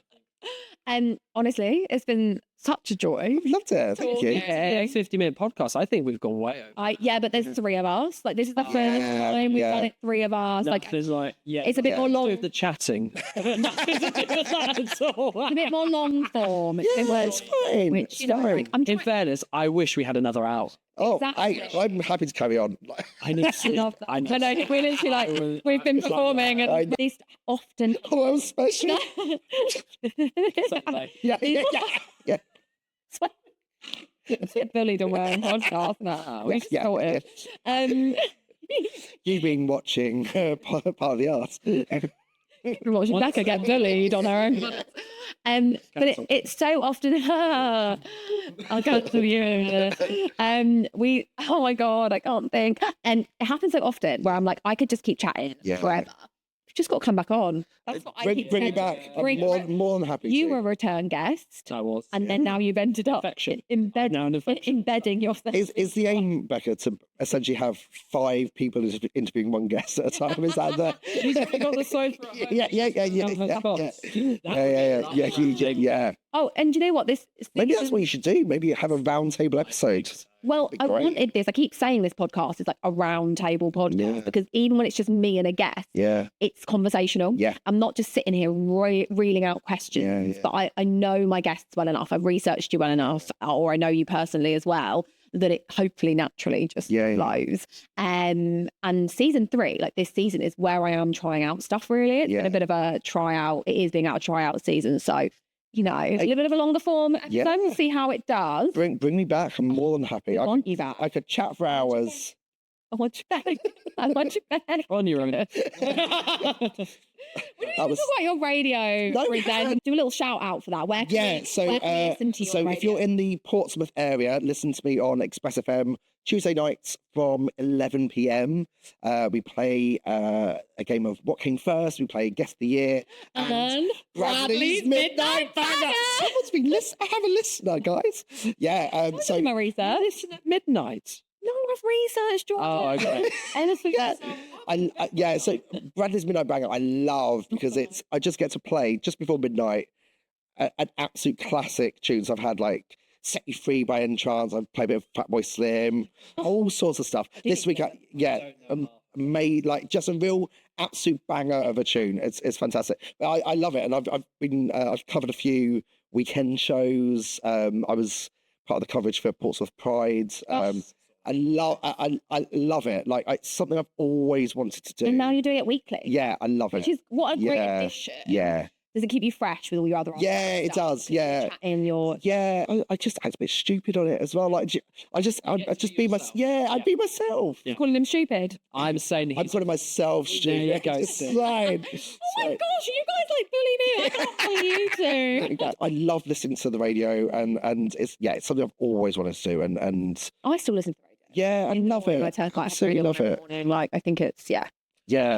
Honestly, it's been such a joy. I've loved it. Thank you. Yeah, 50-minute podcast. I think we've gone way over. But there's three of us. Like, this is the first Yeah, time we've yeah. done it, three of us. Like, There's it's a bit more long. with the chatting. Nothing to do with that at all. It's a bit more long form. It's fine. Which, Sorry. I'm In trying. fairness, I wish we had another hour. Oh, Exactly. I'm happy to carry on. I need I love that. I know, we're literally like, we've been performing I and know. these often. Oh, I'm special. Yeah. Get bullied on wearing podcast now. We Yeah. sorted. You've been watching part of the art. Watching Becca get bullied on her own. But it's so often I'll go to you. Oh my God, I can't think. And it happens so often where I'm like, I could just keep chatting forever. You've just got to come back on. That's what I keep Bring saying. it back. I'm more than happy You to. were a return guest. I was. And then now you've ended up Affection. embedding yourself. Is the aim, Becca, to essentially have 5 people interviewing one guest at a time? Is that the? You got the sofa. Yeah. Oh, and do you know what? Maybe that's what you should do. Maybe have a roundtable episode. Well, Be I great. wanted this. I keep saying this podcast is like a round table podcast Yeah. because even when it's just me and a guest, Yeah. it's conversational. Yeah. I'm not just sitting here reeling out questions, Yeah. but I know my guests well enough. I've researched you well enough, or I know you personally as well, that it hopefully naturally just flows. And season 3, like this season, is where I am trying out stuff really. It's been a bit of a tryout. It is being out a tryout season. So, a little bit of a longer form episode. Yeah. We'll see how it does. Bring me back. I'm more than happy. I want you back. I could chat for hours. I want you back. I want you back. On your own. That was. Talk about your radio No, present. Do a little shout out for that. Where can we listen to your So if radio? you're in the Portsmouth area, listen to me on Express FM Tuesday nights from 11 p.m. We play a game of What Came First. We play Guess the Year and Bradley's Midnight Banger. Someone's been listening. I have a listener, guys. Yeah. So my research. Listen at midnight. No, I've researched Jordan. Oh, okay. Anything Yeah. So Bradley's Midnight Banger, I love because I just get to play just before midnight an absolute classic tunes. I've had like Set You Free by Entrance. I've played a bit of Fatboy Slim, all sorts of stuff. This week, made like just a real absolute banger of a tune. It's fantastic. But I love it, and I've covered a few weekend shows. I was part of the coverage for Portsmouth Pride. I love it. Like it's something I've always wanted to do. And now you're doing it weekly. Yeah, I love it. Which is what a great addition. Yeah. Does it keep you fresh with all your other Yeah, it does. Yeah. In your I just act a bit stupid on it as well. Like I'd just be myself. Yeah, I'd be myself. Yeah. calling him stupid. I'm saying I'm calling myself stupid. There you go. It's fine. Oh my gosh, you guys like bully me. I can't bully you two. I love listening to the radio, and it's something I've always wanted to do, and I still listen to radio. yeah, I love it. I turn quite Absolutely love it. Morning. Like, I think it's, I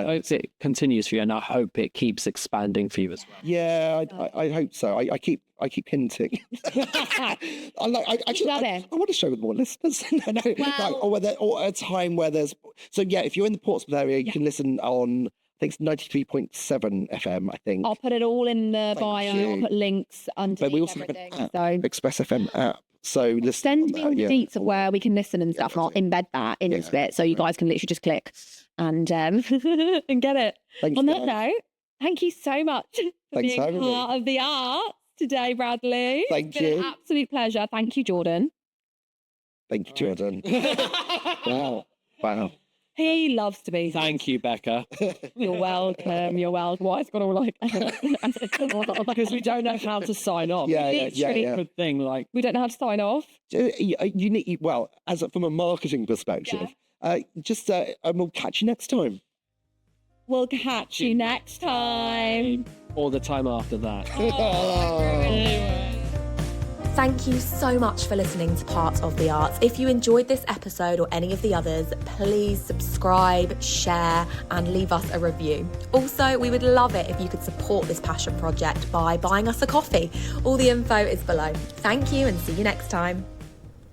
hope it continues for you, and I hope it keeps expanding for you as well. Yeah, I hope so. I keep hinting. I want to show with more listeners. Or a time where there's. So yeah, if you're in the Portsmouth area, you can listen on. I think it's 93.7 FM. I think. I'll put it all in the bio. you. I'll put links underneath. But we also have everything. an app, Express FM app. So Send me all the deets of where we can listen and stuff, and I'll embed that into it, so you guys can literally just click and and get it. Thanks, On that note, thank you so much for Thanks for being having me. part of the arts today, Bradley. Thank It's been you. an absolute pleasure. Thank you, Jordan. Thank you, Jordan. Wow. He loves to be. Thank you, Becca. You're welcome. You're welcome. Why it's got all like Because we don't know how to sign off. Yeah. Good thing, like we don't know how to sign off. You need from a marketing perspective. And we'll catch you next time. We'll catch you next time. all the time after that. Thank you so much for listening to Part of the Arts. If you enjoyed this episode or any of the others, please subscribe, share, and leave us a review. Also, we would love it if you could support this passion project by buying us a coffee. All the info is below. Thank you and see you next time.